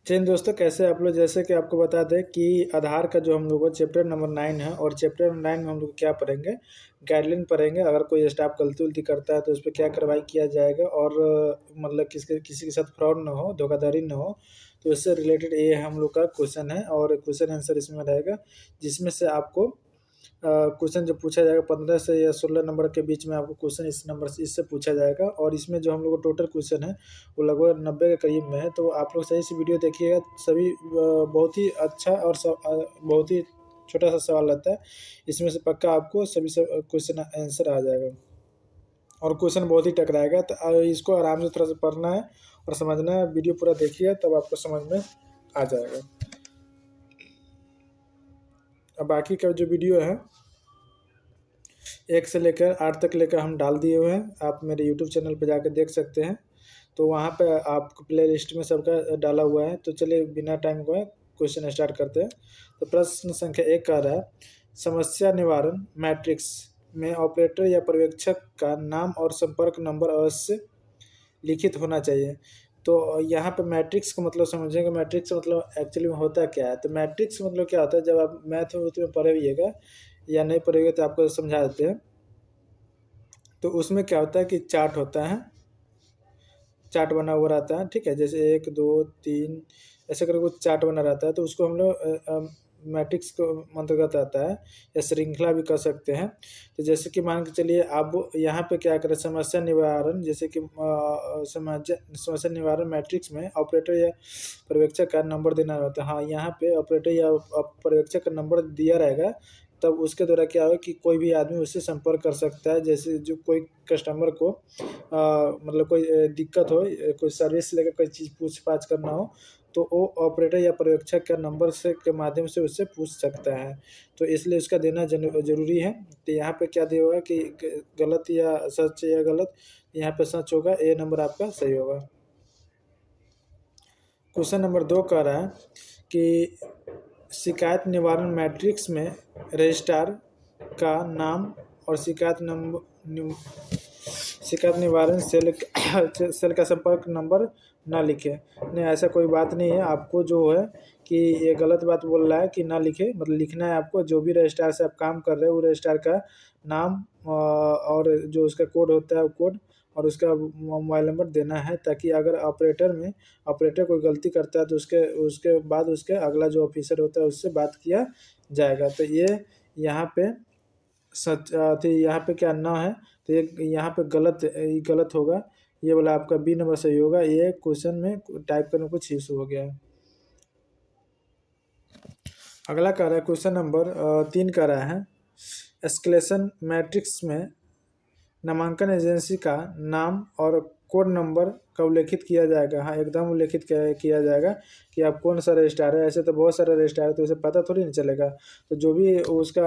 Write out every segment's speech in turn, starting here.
चलिए दोस्तों, कैसे आप लोग, जैसे कि आपको बता दें कि आधार का जो हम लोग को चैप्टर नंबर 9 है, और चैप्टर नंबर 9 में हम लोग क्या पढ़ेंगे, गाइडलाइन पढ़ेंगे। अगर कोई स्टाफ गलती उलती करता है तो उस पर क्या कार्रवाई किया जाएगा, और मतलब किसी के साथ फ्रॉड ना हो, धोखाधड़ी ना हो, तो इससे रिलेटेड ये हम लोग का क्वेश्चन है। और क्वेश्चन आंसर इसमें रहेगा, जिसमें से आपको क्वेश्चन जो पूछा जाएगा 15 से या 16 नंबर के बीच में आपको क्वेश्चन इस नंबर से इससे पूछा जाएगा। और इसमें जो हम लोग को टोटल क्वेश्चन है वो लगभग 90 के करीब में है। तो आप लोग सही से वीडियो देखिएगा, सभी बहुत ही अच्छा और बहुत ही छोटा सा सवाल रहता है। इसमें से पक्का आपको सभी क्वेश्चन आंसर आ जाएगा, और क्वेश्चन बहुत ही टकराएगा। तो इसको आराम से थोड़ा सा पढ़ना है और समझना है। वीडियो पूरा देखिए, तब आपको समझ में आ जाएगा। अब बाकी का जो वीडियो है 1 से लेकर 8 तक लेकर हम डाल दिए हुए हैं, आप मेरे यूट्यूब चैनल पर जाकर देख सकते हैं। तो वहाँ पे आपको प्ले लिस्ट में सबका डाला हुआ है। तो चलिए बिना टाइम को क्वेश्चन स्टार्ट करते हैं। तो प्रश्न संख्या 1 कह रहा है, समस्या निवारण मैट्रिक्स में ऑपरेटर या पर्यवेक्षक का नाम और संपर्क नंबर अवश्य लिखित होना चाहिए। तो यहाँ पे मैट्रिक्स का मतलब समझेंगे। मैट्रिक्स मतलब एक्चुअली में होता क्या है। तो मैट्रिक्स मतलब क्या होता है, जब आप मैथ में पढ़े हुइएगा या नहीं पढ़े हुए तो आपको समझा देते हैं। तो उसमें क्या होता है कि चार्ट होता है, चार्ट बना हुआ रहता है, ठीक है। जैसे 1 2 3 ऐसे करके कुछ चार्ट बना रहता है, तो उसको हम लोग मैट्रिक्स को अंतर्गत आता है, या श्रृंखला भी कर सकते हैं। तो जैसे कि मान के चलिए आप यहाँ पे क्या करें, समस्या निवारण, जैसे कि समस्या निवारण मैट्रिक्स में ऑपरेटर या पर्यवेक्षक का नंबर देना रहता है। हाँ, यहाँ पे ऑपरेटर या पर्यवेक्षक का नंबर दिया रहेगा, तब उसके द्वारा क्या हो कि कोई भी आदमी उससे संपर्क कर सकता है। जैसे जो कोई कस्टमर को मतलब कोई दिक्कत हो, कोई सर्विस लेकर कोई चीज़ पूछ पाछ करना हो, तो वो ऑपरेटर या पर्यवेक्षक के नंबर से के माध्यम से उससे पूछ सकता है। तो इसलिए उसका देना ज़रूरी है। तो यहाँ पे क्या दिया हुआ है कि गलत या सच या गलत, यहाँ पे सच होगा, ए नंबर आपका सही होगा। क्वेश्चन नंबर 2 कह रहा है कि शिकायत निवारण मैट्रिक्स में रजिस्ट्रार का नाम और शिकायत निवारण सेल का संपर्क नंबर ना लिखे। नहीं, ऐसा कोई बात नहीं है। आपको जो है कि ये गलत बात बोल रहा है कि ना लिखे, मतलब लिखना है आपको। जो भी रजिस्ट्रार से आप काम कर रहे हो वो रजिस्ट्रार का नाम और जो उसका कोड होता है वो कोड, और उसका मोबाइल नंबर देना है, ताकि अगर ऑपरेटर कोई गलती करता है तो उसके उसके बाद उसके अगला जो ऑफिसर होता है उससे बात किया जाएगा। तो ये यहाँ पे सच तो यहाँ पे क्या ना है, तो ये यहाँ पे गलत होगा। ये वाला आपका बी नंबर सही होगा। ये क्वेश्चन में टाइप करने में कुछ इशू हो गया है। अगला कह रहा है क्वेश्चन नंबर 3 कह रहा है, एस्केलेशन मैट्रिक्स में नामांकन एजेंसी का नाम और कोड नंबर का उल्लेखित किया जाएगा। हाँ, एकदम उल्लेखित किया जाएगा कि आप कौन सा रजिस्ट्रार है। ऐसे तो बहुत सारे रजिस्ट्रार है, तो उसे पता थोड़ी नहीं चलेगा। तो जो भी उसका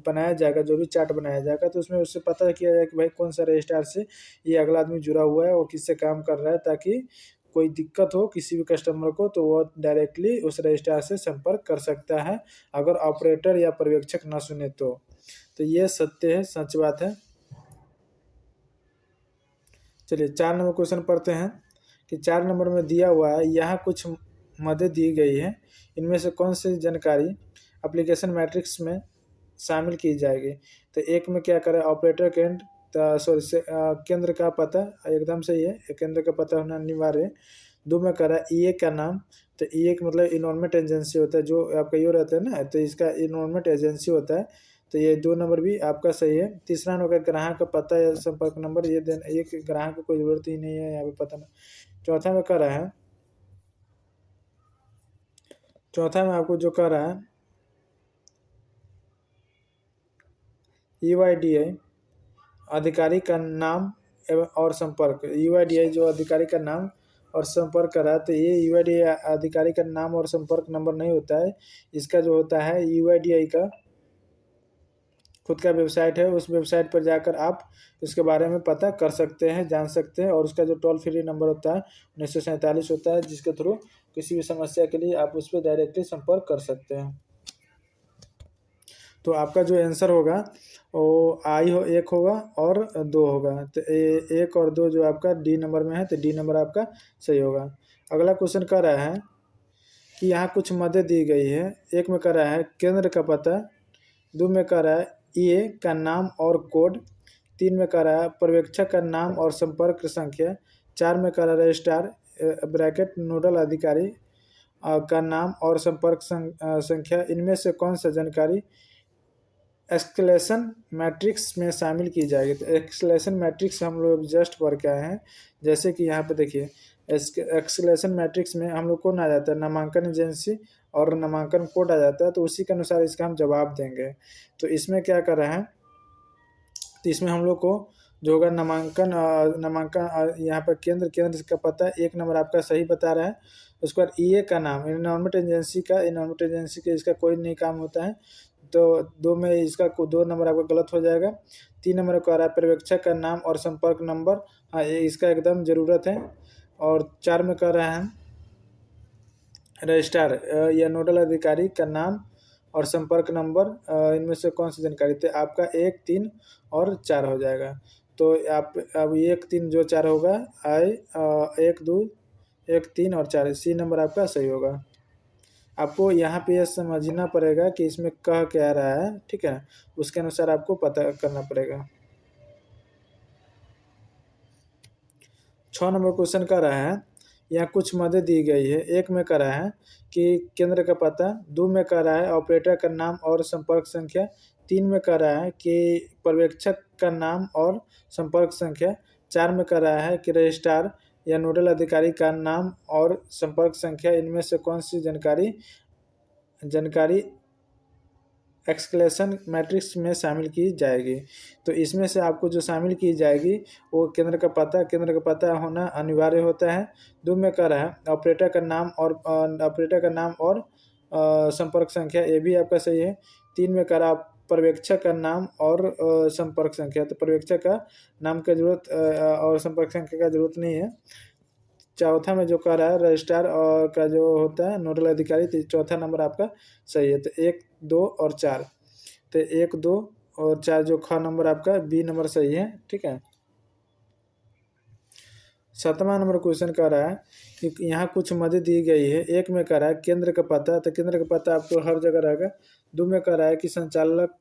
बनाया जाएगा, जो भी चार्ट बनाया जाएगा, तो उसमें उससे पता किया जाएगा कि भाई कौन सा रजिस्ट्रार से ये अगला आदमी जुड़ा हुआ है और किससे काम कर रहा है, ताकि कोई दिक्कत हो किसी भी कस्टमर को तो वो डायरेक्टली उस रजिस्ट्रार से संपर्क कर सकता है, अगर ऑपरेटर या पर्यवेक्षक ना सुने तो ये सत्य है, सच बात है। चलिए 4 नंबर क्वेश्चन पढ़ते हैं कि 4 नंबर में दिया हुआ है, यहाँ कुछ मदद दी गई है, इनमें से कौन सी जानकारी एप्लीकेशन मैट्रिक्स में शामिल की जाएगी। तो एक में क्या करें, ऑपरेटर केंद्र का पता एकदम सही है, केंद्र का पता होना अनिवार्य है। 2 में कह रहा है ईए का नाम। तो ईए का मतलब इन्वायरमेंट एजेंसी होता है, जो आपका ये रहता है ना, तो इसका इन्वायरमेंट एजेंसी होता है। तो ये 2 नंबर भी आपका सही है। तीसरा नंबर ग्राहक का पता या संपर्क नंबर, ये देना, ये ग्राहक को कोई ज़रूरत ही नहीं है यहाँ पे पता ना। चौथा में आपको जो कह रहा है UIDAI अधिकारी का नाम एवं और संपर्क। UIDAI जो अधिकारी का नाम और संपर्क कर रहा है, तो ये UIDAI अधिकारी का नाम और संपर्क नंबर नहीं होता है। इसका जो होता है UIDAI का खुद का वेबसाइट है, उस वेबसाइट पर जाकर आप इसके बारे में पता कर सकते हैं, जान सकते हैं। और उसका जो टोल फ्री नंबर होता है 1947 होता है, जिसके थ्रू किसी भी समस्या के लिए आप उस पर डायरेक्टली संपर्क कर सकते हैं। तो आपका जो आंसर होगा वो एक होगा और 2 होगा। तो 1 और 2 जो आपका डी नंबर में है, तो डी नंबर आपका सही होगा। अगला क्वेश्चन कह रहा है कि यहाँ कुछ मदद दी गई है। एक में कह रहा है केंद्र का पता, 2 में कह रहा है ए का नाम और कोड, 3 में कह रहा है पर्यवेक्षक का नाम और संपर्क संख्या, 4 में कह रहा है रजिस्ट्रार ब्रैकेट नोडल अधिकारी का नाम और संपर्क संख्या। इनमें से कौन सा जानकारी एक्सक्लेशन मैट्रिक्स में शामिल की जाएगी। तो एक्सक्लेशन मैट्रिक्स हम लोग जस्ट पढ़ के आए हैं। जैसे कि यहाँ पे देखिए एक्सक्लेशन मैट्रिक्स में हम लोग कौन आ जाता है, नामांकन एजेंसी और नामांकन कोड आ जाता है, तो उसी के अनुसार इसका हम जवाब देंगे। तो इसमें क्या कर रहे हैं, तो इसमें हम लोग को जो होगा नामांकन यहाँ पर केंद्र का पता 1 नंबर आपका सही बता रहा है। उसके बाद ईए का नाम इन्वायरमेंट एजेंसी के इसका कोई नहीं काम होता है, तो 2 में इसका 2 नंबर आपका गलत हो जाएगा। 3 नंबर को आ रहा है पर्यवेक्षक का नाम और संपर्क नंबर, हाँ इसका एकदम ज़रूरत है। और 4 में कह रहा है रजिस्ट्रार या नोडल अधिकारी का नाम और संपर्क नंबर, इनमें से कौन सी जानकारी, तो आपका 1, 3 और 4 हो जाएगा। तो आप अब 1, 3 जो 4 होगा 1, 2, 1, 3 और 4, सी नंबर आपका सही होगा। आपको यहाँ पे यह समझना पड़ेगा कि इसमें कह क्या रहा है, ठीक है, उसके अनुसार आपको पता करना पड़ेगा। 6 नंबर क्वेश्चन का रहा है यहाँ कुछ मदद दी गई है। 1 में कह रहा है कि केंद्र का पता, 2 में कह रहा है ऑपरेटर का नाम और संपर्क संख्या, 3 में कह रहा है कि पर्यवेक्षक का नाम और संपर्क संख्या, 4 में कह रहा है कि रजिस्ट्रार या नोडल अधिकारी का नाम और संपर्क संख्या। इनमें से कौन सी जानकारी एक्सक्लेशन मैट्रिक्स में शामिल की जाएगी। तो इसमें से आपको जो शामिल की जाएगी वो केंद्र का पता होना अनिवार्य होता है। 2 में कह रहा है ऑपरेटर का नाम और संपर्क संख्या, ये भी आपका सही है। 3 में कह रहा पर्यवेक्षक का नाम और संपर्क संख्या, तो पर्यवेक्षक का नाम का जरूरत और संपर्क संख्या का जरूरत नहीं है। चौथा में जो कह रहा है रजिस्ट्रार का जो होता है नोडल अधिकारी, तो चौथा नंबर आपका सही है। तो 1, 2 और 4, तो 1, 2 और 4 जो ख नंबर आपका बी नंबर सही है, ठीक है। 7वां नंबर क्वेश्चन कह रहा है कि यहाँ कुछ मदद दी गई है। 1 में कह रहा है केंद्र का पता, तो केंद्र का पता आपको हर जगह रहेगा। 2 में कह रहा है कि संचालक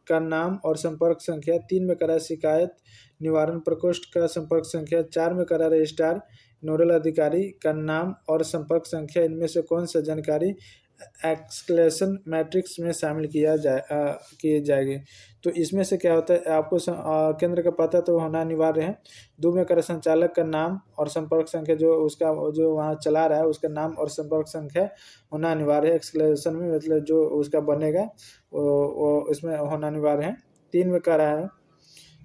का नाम और संपर्क संख्या, 3 में कह रहा है शिकायत निवारण प्रकोष्ठ का संपर्क संख्या, 4 में कह रहा है रजिस्ट्रार नोडल अधिकारी का नाम और संपर्क संख्या। इनमें से कौन सा जानकारी एक्सक्लेशन मैट्रिक्स में शामिल की जाएगी। तो इसमें से क्या होता है, आपको केंद्र का पता तो होना अनिवार्य है। 2 में कह रहा है संचालक का नाम और संपर्क संख्या, जो वहाँ चला रहा है उसका नाम और संपर्क संख्या होना अनिवार्य है एक्सक्लेशन में, मतलब जो उसका बनेगा वो इसमें होना अनिवार्य है। 3 में कह रहा है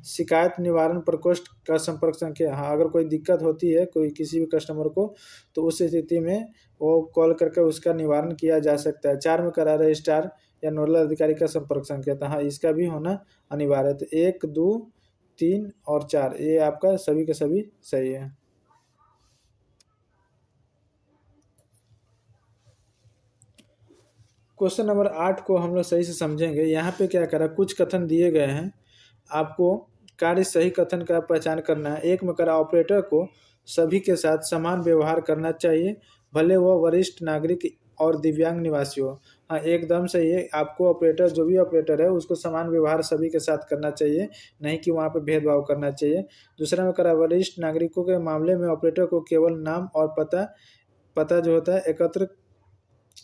शिकायत निवारण प्रकोष्ठ का संपर्क संख्या, हाँ अगर कोई दिक्कत होती है कोई किसी भी कस्टमर को, तो उस स्थिति में वो कॉल करके उसका निवारण किया जा सकता है। 4 में करा रजिस्ट्रार या नोडल अधिकारी का संपर्क संख्या, तो हाँ इसका भी होना अनिवार्य है। तो 1, 2, 3 और 4 ये आपका सभी के सभी सही है। क्वेश्चन नंबर 8 को हम लोग सही से समझेंगे। यहाँ पे क्या करा, कुछ कथन दिए गए हैं, आपको कार्य सही कथन का पहचान करना है। 1 में करा ऑपरेटर को सभी के साथ समान व्यवहार करना चाहिए, भले वह वरिष्ठ नागरिक और दिव्यांग निवासी हो। हाँ एकदम सही है, आपको ऑपरेटर जो भी ऑपरेटर है उसको समान व्यवहार सभी के साथ करना चाहिए, नहीं कि वहाँ पे भेदभाव करना चाहिए। दूसरा में करा वरिष्ठ नागरिकों के मामले में ऑपरेटर को केवल नाम और पता जो होता है एकत्र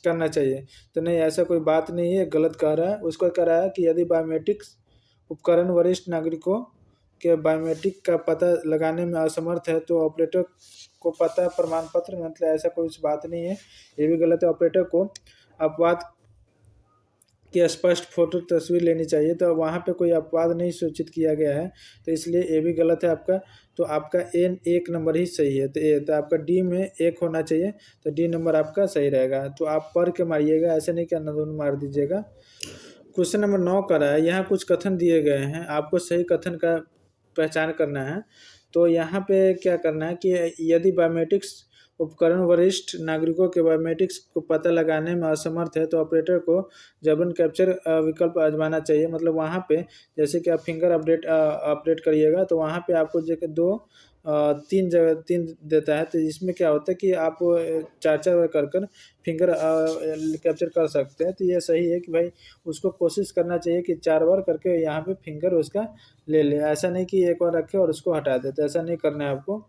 करना चाहिए। तो नहीं ऐसा कोई बात नहीं है, गलत कह रहा है। उसको कह रहा है कि यदि बायोमेट्रिक्स उपकरण वरिष्ठ नागरिकों के बायोमेट्रिक का पता लगाने में असमर्थ है तो ऑपरेटर को पता प्रमाण पत्र, मतलब ऐसा कोई बात नहीं है, ये भी गलत है। ऑपरेटर को अपवाद की स्पष्ट फोटो तस्वीर लेनी चाहिए, तो वहाँ पे कोई अपवाद नहीं सूचित किया गया है, तो इसलिए ये भी गलत है आपका। तो आपका एन 1 नंबर ही सही है, तो आपका डी में 1 होना चाहिए, तो डी नंबर आपका सही रहेगा। तो आप पढ़ के मारिएगा, ऐसे नहीं कि दोनों मार दीजिएगा। क्वेश्चन नंबर 9 का रहा है, यहाँ कुछ कथन दिए गए हैं, आपको सही कथन का पहचान करना है। तो यहाँ पे क्या करना है कि यदि बायोमेट्रिक्स उपकरण वरिष्ठ नागरिकों के बायोमेट्रिक्स को पता लगाने में असमर्थ है तो ऑपरेटर को जबरन कैप्चर विकल्प आजमाना चाहिए। मतलब वहाँ पे जैसे कि आप फिंगर अपडेट करिएगा, तो वहाँ पे आपको जो 2 तीन जगह तीन देता है। तो इसमें क्या होता है कि आप चार चार बार कर कर फिंगर कैप्चर कर सकते हैं। तो ये सही है कि भाई उसको कोशिश करना चाहिए कि 4 बार करके यहाँ पे फिंगर उसका ले ले। ऐसा नहीं कि एक बार रखे और उसको हटा दे, तो ऐसा नहीं करना है आपको।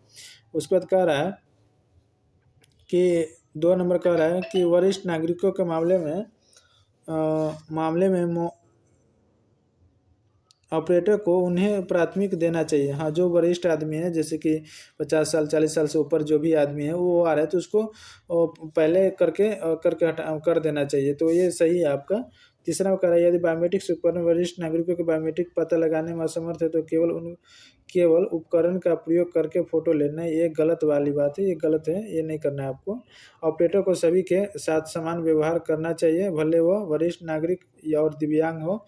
उसके बाद कह रहा है कि 2 नंबर कह रहा है कि वरिष्ठ नागरिकों के मामले में ऑपरेटर को उन्हें प्राथमिक देना चाहिए। हाँ, जो वरिष्ठ आदमी है जैसे कि 50 साल 40 साल से ऊपर जो भी आदमी है वो आ रहा है तो उसको पहले करके हटा कर देना चाहिए। तो ये सही है आपका। तीसरा वो कह रहा है यदि बायोमेट्रिक्स उपकरण वरिष्ठ नागरिकों के बायोमेट्रिक पता लगाने में असमर्थ है तो केवल उपकरण का प्रयोग करके फ़ोटो लेना, ये गलत वाली बात है, ये गलत है, ये नहीं करना है आपको। ऑपरेटर को सभी के साथ समान व्यवहार करना चाहिए, भले वह वरिष्ठ नागरिक या और दिव्यांग हो।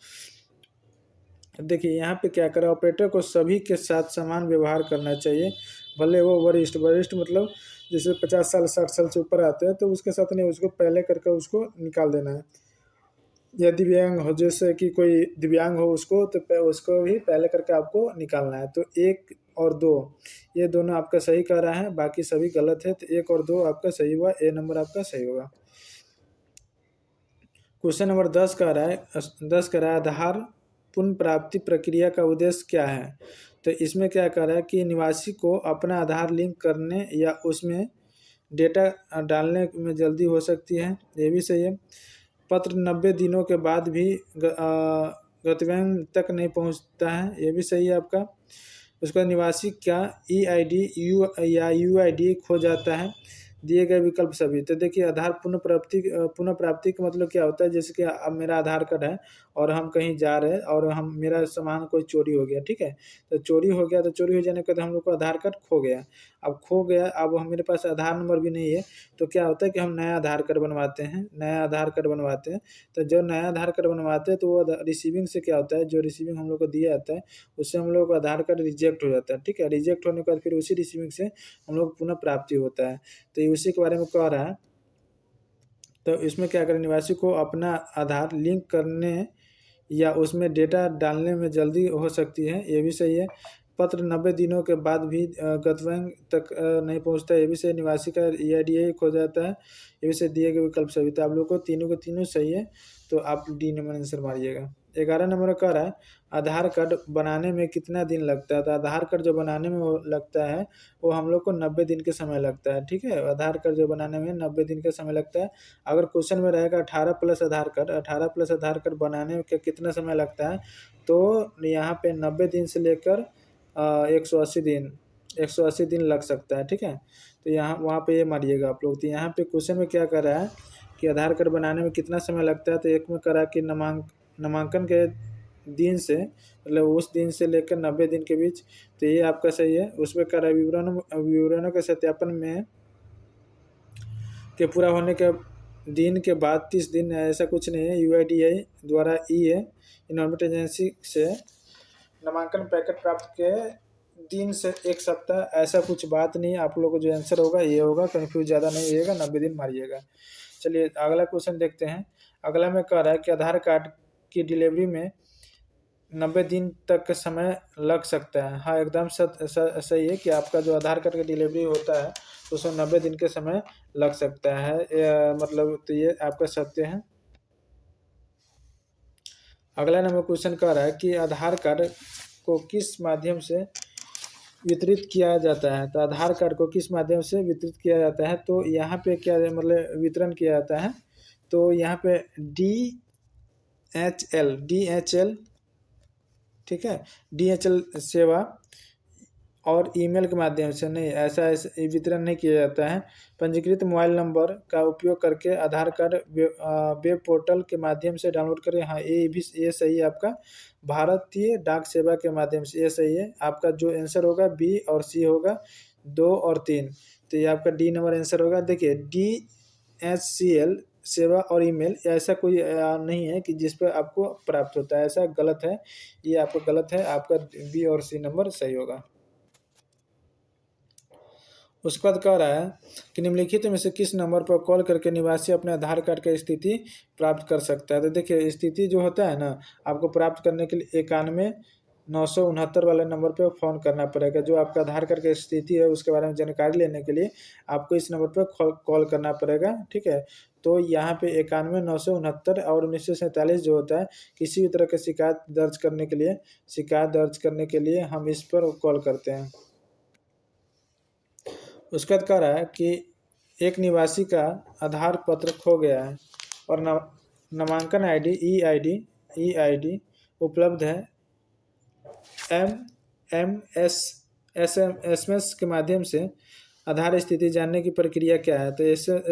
देखिए यहाँ पे क्या करा, ऑपरेटर को सभी के साथ समान व्यवहार करना चाहिए, भले वो वरिष्ठ मतलब जैसे 50 साल 60 साल से ऊपर आते हैं तो उसके साथ नहीं, उसको पहले करके उसको निकाल देना है। या दिव्यांग हो, जैसे कि कोई दिव्यांग हो उसको तो उसको भी पहले करके आपको निकालना है। तो 1 और 2 ये दोनों आपका सही कह रहा है, बाकी सभी गलत है। तो 1 और 2 आपका सही हुआ, ए नंबर आपका सही होगा। क्वेश्चन नंबर 10 कह रहा है आधार पुनः प्राप्ति प्रक्रिया का उद्देश्य क्या है। तो इसमें क्या कह रहा है कि निवासी को अपना आधार लिंक करने या उसमें डेटा डालने में जल्दी हो सकती है, ये भी सही है। पत्र 90 दिनों के बाद भी गंतव्य तक नहीं पहुंचता है, ये भी सही है आपका। उसका निवासी का EID या UID खो जाता है, दिए गए विकल्प सभी। तो देखिए आधार पुनः प्राप्ति का मतलब क्या होता है, जैसे कि अब मेरा आधार कार्ड है और हम कहीं जा रहे हैं और हम मेरा सामान कोई चोरी हो गया, ठीक है। तो चोरी हो गया, तो चोरी हो जाने के बाद हम लोग को आधार कार्ड खो गया। अब खो गया, अब मेरे पास आधार नंबर भी नहीं है, तो क्या होता है कि हम नया आधार कार्ड बनवाते हैं। तो जो नया आधार कार्ड बनवाते हैं तो वो रिसीविंग से क्या होता है, जो रिसीविंग हम लोग को दिया जाता है उससे हम लोग को आधार कार्ड रिजेक्ट हो जाता है, ठीक है। रिजेक्ट होने के बाद फिर उसी रिसीविंग से हम लोग पुनः प्राप्ति होता है। तो ये उसी के बारे में कह रहा है। तो इसमें क्या करें, निवासी को अपना आधार लिंक करने या उसमें डेटा डालने में जल्दी हो सकती है, ये भी सही है। पत्र 90 दिनों के बाद भी गंतव्य तक नहीं पहुंचता, ये भी सही। निवासी का EID खो जाता है, ये भी सही। दिए गए विकल्प सभी। तो आप लोग को तीनों के तीनों सही है, तो आप डी नंबर आंसर मारिएगा। 11 नंबर कह रहा है आधार कार्ड बनाने में कितना दिन लगता है। तो आधार कार्ड जो बनाने में वो लगता है वो हम लोग को 90 दिन के समय लगता है, ठीक है। आधार कार्ड जो बनाने में 90 दिन का समय लगता है। अगर क्वेश्चन में रहेगा 18 प्लस आधार कार्ड बनाने में कितना समय लगता है, तो यहाँ पे 90 दिन से लेकर 180 दिन लग सकता है, ठीक है। तो यहाँ वहाँ पे ये मारिएगा आप लोग। तो यहाँ पे क्वेश्चन में क्या कर रहा है कि आधार कार्ड बनाने में कितना समय लगता है। तो एक में करा कि नामांकन के दिन से मतलब उस दिन से लेकर 90 दिन के बीच, तो ये आपका सही है। उसमें करा विवरणों के सत्यापन में के पूरा होने के दिन के बाद 30 दिन, ऐसा कुछ नहीं है। UIDAI द्वारा इन्वायरमेंट एजेंसी से नामांकन पैकेट प्राप्त के दिन से 1 सप्ताह, ऐसा कुछ बात नहीं है। आप लोगों को जो आंसर होगा ये होगा, कन्फ्यूज ज़्यादा नहीं होगा, 90 दिन मारिएगा। चलिए अगला क्वेश्चन देखते हैं। अगला में कह रहा है कि आधार कार्ड की डिलीवरी में 90 दिन तक का समय लग सकता है। हाँ, एकदम सही है कि आपका जो आधार कार्ड का डिलीवरी होता है तो उसमें 90 दिन के समय लग सकता है, मतलब तो ये आपका सत्य है। अगला नंबर क्वेश्चन कह रहा है कि आधार कार्ड को किस माध्यम से वितरित किया जाता है। तो आधार कार्ड को किस माध्यम से वितरित किया जाता है, तो यहाँ पे क्या मतलब वितरण किया जाता है। तो यहाँ पे DHL, ठीक है, DHL सेवा और ईमेल के माध्यम से नहीं, ऐसा वितरण नहीं किया जाता है। पंजीकृत मोबाइल नंबर का उपयोग करके आधार कार्ड वेब पोर्टल के माध्यम से डाउनलोड करें। हाँ, ये सही है आपका। भारतीय डाक सेवा के माध्यम से, ये सही है। आपका जो आंसर होगा B और C होगा, 2 और 3। तो ये आपका D नंबर आंसर होगा। देखिए DHCL सेवा और ईमेल ऐसा कोई नहीं है कि जिस पर आपको प्राप्त होता है, ऐसा गलत है, ये आपका गलत है। आपका B और C नंबर सही होगा। उसके बाद कह रहा है कि निम्नलिखित में से किस नंबर पर कॉल करके निवासी अपने आधार कार्ड की स्थिति प्राप्त कर सकता है। तो देखिए स्थिति जो होता है ना, आपको प्राप्त करने के लिए 91 969 वाले नंबर पे फ़ोन करना पड़ेगा। जो आपका आधार कार्ड की स्थिति है उसके बारे में जानकारी लेने के लिए आपको इस नंबर पे कॉल करना पड़ेगा, ठीक है। तो यहाँ पे 91 969 और 1947 जो होता है, किसी भी तरह की शिकायत दर्ज करने के लिए हम इस पर कॉल करते हैं। उसके बाद कह रहा है कि एक निवासी का आधार पत्र खो गया है और नामांकन ई आई डी उपलब्ध है। SMS के माध्यम से आधार स्थिति जानने की प्रक्रिया क्या है। तो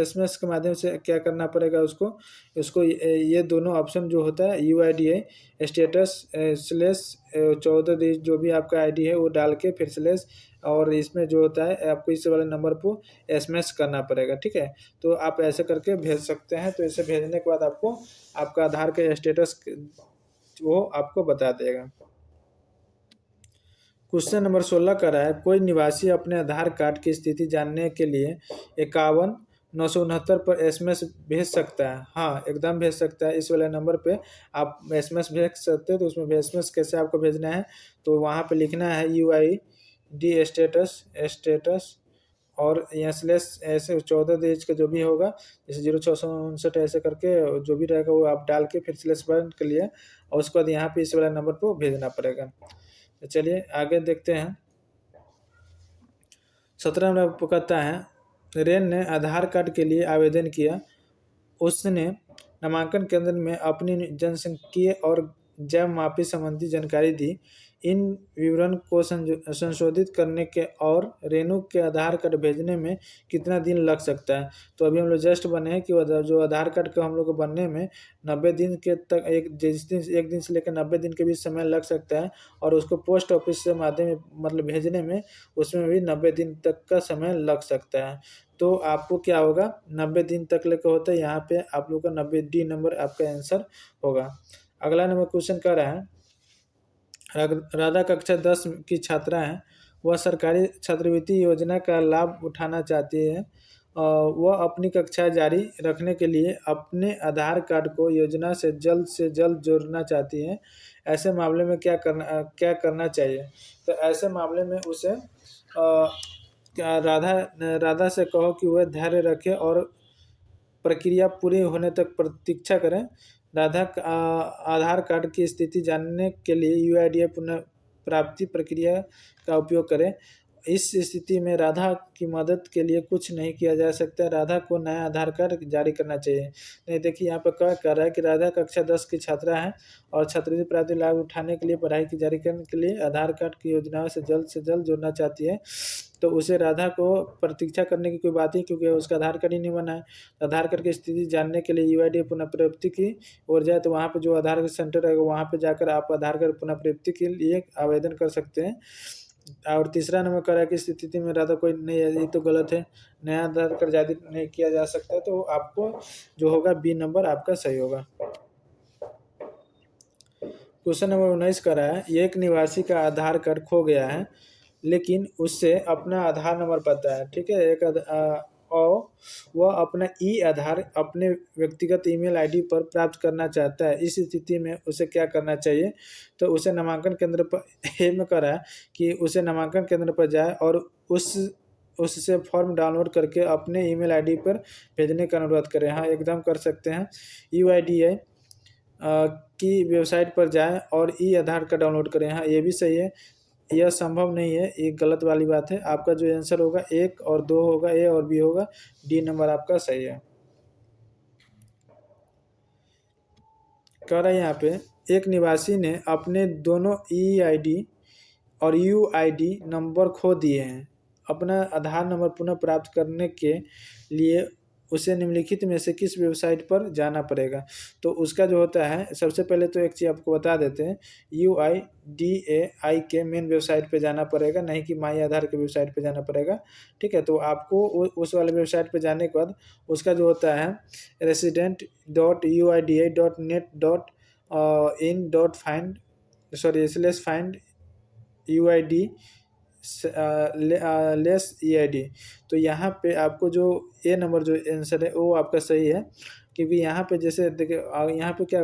SMS के माध्यम से क्या करना पड़ेगा उसको ये दोनों ऑप्शन जो होता है UID स्टेटस /14 डिजिट जो भी आपका ID है वो डाल के फिर स्लेस और इसमें जो होता है आपको इस वाले नंबर को SMS करना पड़ेगा, ठीक है। तो आप ऐसे करके भेज सकते हैं। तो इसे भेजने के बाद आपको आपका आधार का स्टेटस वो आपको बता देगा। क्वेश्चन नंबर 16 का रहा है, कोई निवासी अपने आधार कार्ड की स्थिति जानने के लिए 51 969 पर SMS भेज सकता है। हाँ, एकदम भेज सकता है। इस वाले नंबर पे आप SMS भेज सकते हैं। तो उसमें SMS कैसे आपको भेजना है, तो वहाँ पे लिखना है UID स्टेटस और यहाँ स्लेस ऐसे 14 डिजिट का जो भी होगा, जैसे 0659 ऐसे करके जो भी रहेगा वो आप डाल के फिर स्लेस बंद कर लिए और उसके बाद यहाँ पे इस वाले नंबर पर भेजना पड़ेगा। तो चलिए आगे देखते हैं। 17 नंबर कहता है, रेन ने आधार कार्ड के लिए आवेदन किया। उसने नामांकन केंद्र में अपनी जनसांख्यिकीय और जन्म मापी संबंधी जानकारी दी। इन विवरण को संशोधित करने के और रेनू के आधार कार्ड भेजने में कितना दिन लग सकता है। तो अभी हम लोग जस्ट बने हैं कि जो आधार कार्ड का हम लोग को बनने में 90 दिन के तक एक दिन से लेकर 90 दिन के बीच समय लग सकता है और उसको पोस्ट ऑफिस से माध्यम मतलब भेजने में उसमें भी 90 दिन तक का समय लग सकता है। तो आपको क्या होगा, 90 दिन तक लेकर होता है। यहाँ पे आप लोग का 90D नंबर आपका आंसर होगा। अगला नंबर क्वेश्चन कर रहा है, राधा कक्षा 10 की छात्रा है। वह सरकारी छात्रवृत्ति योजना का लाभ उठाना चाहती है। वह अपनी कक्षा जारी रखने के लिए अपने आधार कार्ड को योजना से जल्द जोड़ना चाहती है। ऐसे मामले में क्या करना चाहिए। तो ऐसे मामले में उसे राधा से कहो कि वह धैर्य रखे और प्रक्रिया पूरी होने तक प्रतीक्षा करें। राधा आधार कार्ड की स्थिति जानने के लिए UID पुनः प्राप्ति प्रक्रिया का उपयोग करें। इस स्थिति में राधा की मदद के लिए कुछ नहीं किया जा सकता। राधा को नया आधार कार्ड जारी करना चाहिए। नहीं, देखिए यहाँ पर क्या कर रहा है कि राधा कक्षा 10 की छात्रा है और छात्रवृत्ति प्राप्ति लाभ उठाने के लिए पढ़ाई की जारी करने के लिए आधार कार्ड की योजनाओं से जल्द जोड़ना चाहती है। तो उसे राधा को प्रतीक्षा करने की कोई बात ही, क्योंकि उसका आधार कार्ड ही नहीं बना है। आधार कार्ड की स्थिति जानने के लिए UID पुनः प्राप्ति की ओर जाए तो वहाँ पे जो आधार सेंटर है वहाँ पे जाकर आप आधार कार्ड पुनः प्राप्ति के लिए आवेदन कर सकते हैं। और तीसरा नंबर कह रहा है कि स्थिति में राधा कोई नहीं है, ये तो गलत है। नया आधार कार्ड जारी नहीं किया जा सकता। तो आपको जो होगा B नंबर आपका सही होगा। क्वेश्चन नंबर 19 कर रहा है, एक निवासी का आधार कार्ड खो गया है लेकिन उससे अपना आधार नंबर पता है, ठीक है। और वह अपना आधार अपने व्यक्तिगत ईमेल ID पर प्राप्त करना चाहता है। इस स्थिति में उसे क्या करना चाहिए। तो उसे नामांकन केंद्र पर में करा है कि उसे नामांकन केंद्र पर जाए और उससे फॉर्म डाउनलोड करके अपने ईमेल ID पर भेजने का अनुरोध करें। हाँ, एकदम कर सकते हैं। UIDAI की वेबसाइट पर जाएं और आधार का डाउनलोड करें। हाँ, ये भी सही है। यह संभव नहीं है, ये गलत वाली बात है। आपका जो आंसर होगा 1 और 2 होगा, A और B होगा। D नंबर आपका सही है। कह रहा है यहाँ पे, एक निवासी ने अपने दोनों EID और UID नंबर खो दिए हैं। अपना आधार नंबर पुनः प्राप्त करने के लिए उसे निम्नलिखित में से किस वेबसाइट पर जाना पड़ेगा। तो उसका जो होता है, सबसे पहले तो एक चीज़ आपको बता देते हैं, UIDAI के मेन वेबसाइट पे जाना पड़ेगा, नहीं कि माई आधार के वेबसाइट पे जाना पड़ेगा, ठीक है। तो आपको उस वाले वेबसाइट पे जाने के बाद उसका जो होता है resident.uida.net.in.find UID लेस EID। तो यहाँ पे आपको जो A नंबर जो आंसर है वो आपका सही है, क्योंकि यहाँ पे जैसे देखिए यहाँ पे क्या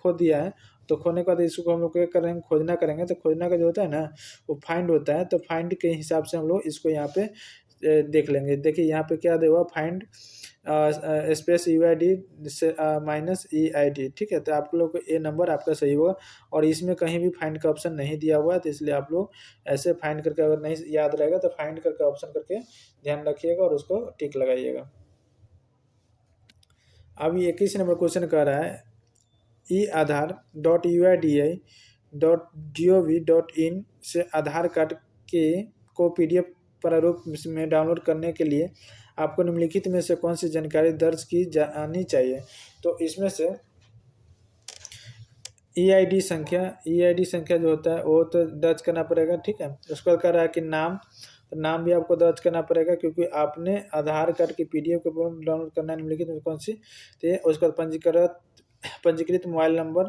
खो दिया है तो खोने के बाद इसको हम लोग क्या करेंगे, खोजना करेंगे। तो खोजना का जो होता है ना वो फाइंड होता है, तो फाइंड के हिसाब से हम लोग इसको यहाँ पे देख लेंगे। देखिए यहाँ पे क्या देगा, find space UID minus EID, ठीक है। तो आप लोग को ये नंबर आपका सही होगा, और इसमें कहीं भी फाइंड का ऑप्शन नहीं दिया हुआ है, तो इसलिए आप लोग ऐसे फाइंड करके, अगर नहीं याद रहेगा तो फाइंड करके ऑप्शन करके ध्यान रखिएगा और उसको टिक लगाइएगा। अब 21 नंबर क्वेश्चन कह रहा है eAadhar.uidi.gov.in से आधार कार्ड के को PDF प्रारूप में डाउनलोड करने के लिए आपको निम्नलिखित में से कौन सी जानकारी दर्ज की जानी चाहिए। तो इसमें से EID संख्या जो होता है वो तो दर्ज करना पड़ेगा, ठीक है। उसके बाद कह रहा है कि नाम, तो नाम भी आपको दर्ज करना पड़ेगा, क्योंकि आपने आधार कार्ड की PDF को डाउनलोड करना है निम्नलिखित में कौन सी। तो उसके बाद पंजीकृत मोबाइल नंबर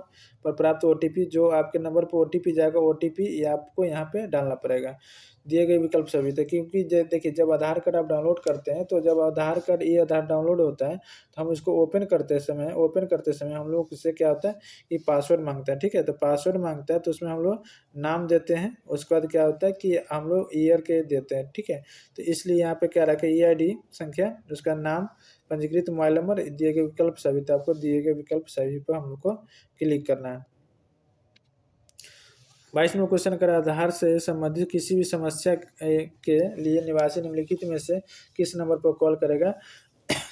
पर प्राप्त OTP, जो आपके नंबर पर OTP जाएगा, OTP आपको यहाँ पे डालना पड़ेगा। दिए गए विकल्प सभी थे, क्योंकि देखिए जब आधार कार्ड आप डाउनलोड करते हैं, तो जब आधार कार्ड आधार डाउनलोड होता है तो हम इसको ओपन करते समय हम लोग इससे क्या होता है कि पासवर्ड मांगता है, ठीक है। तो पासवर्ड मांगता है तो उसमें हम लोग नाम देते हैं, उसके बाद क्या होता है कि हम लोग ईयर के देते हैं, ठीक है। तो इसलिए यहाँ पे क्या रखें, EID संख्या, उसका नाम, पंजीकृत मोबाइल नंबर, दिए गए विकल्प सभी। तो आपको दिए गए विकल्प सभी पर हम लोग को क्लिक करना है। 22 क्वेश्चन कर आधार से संबंधित किसी भी समस्या के लिए निवासी निम्नलिखित में से किस नंबर पर कॉल करेगा।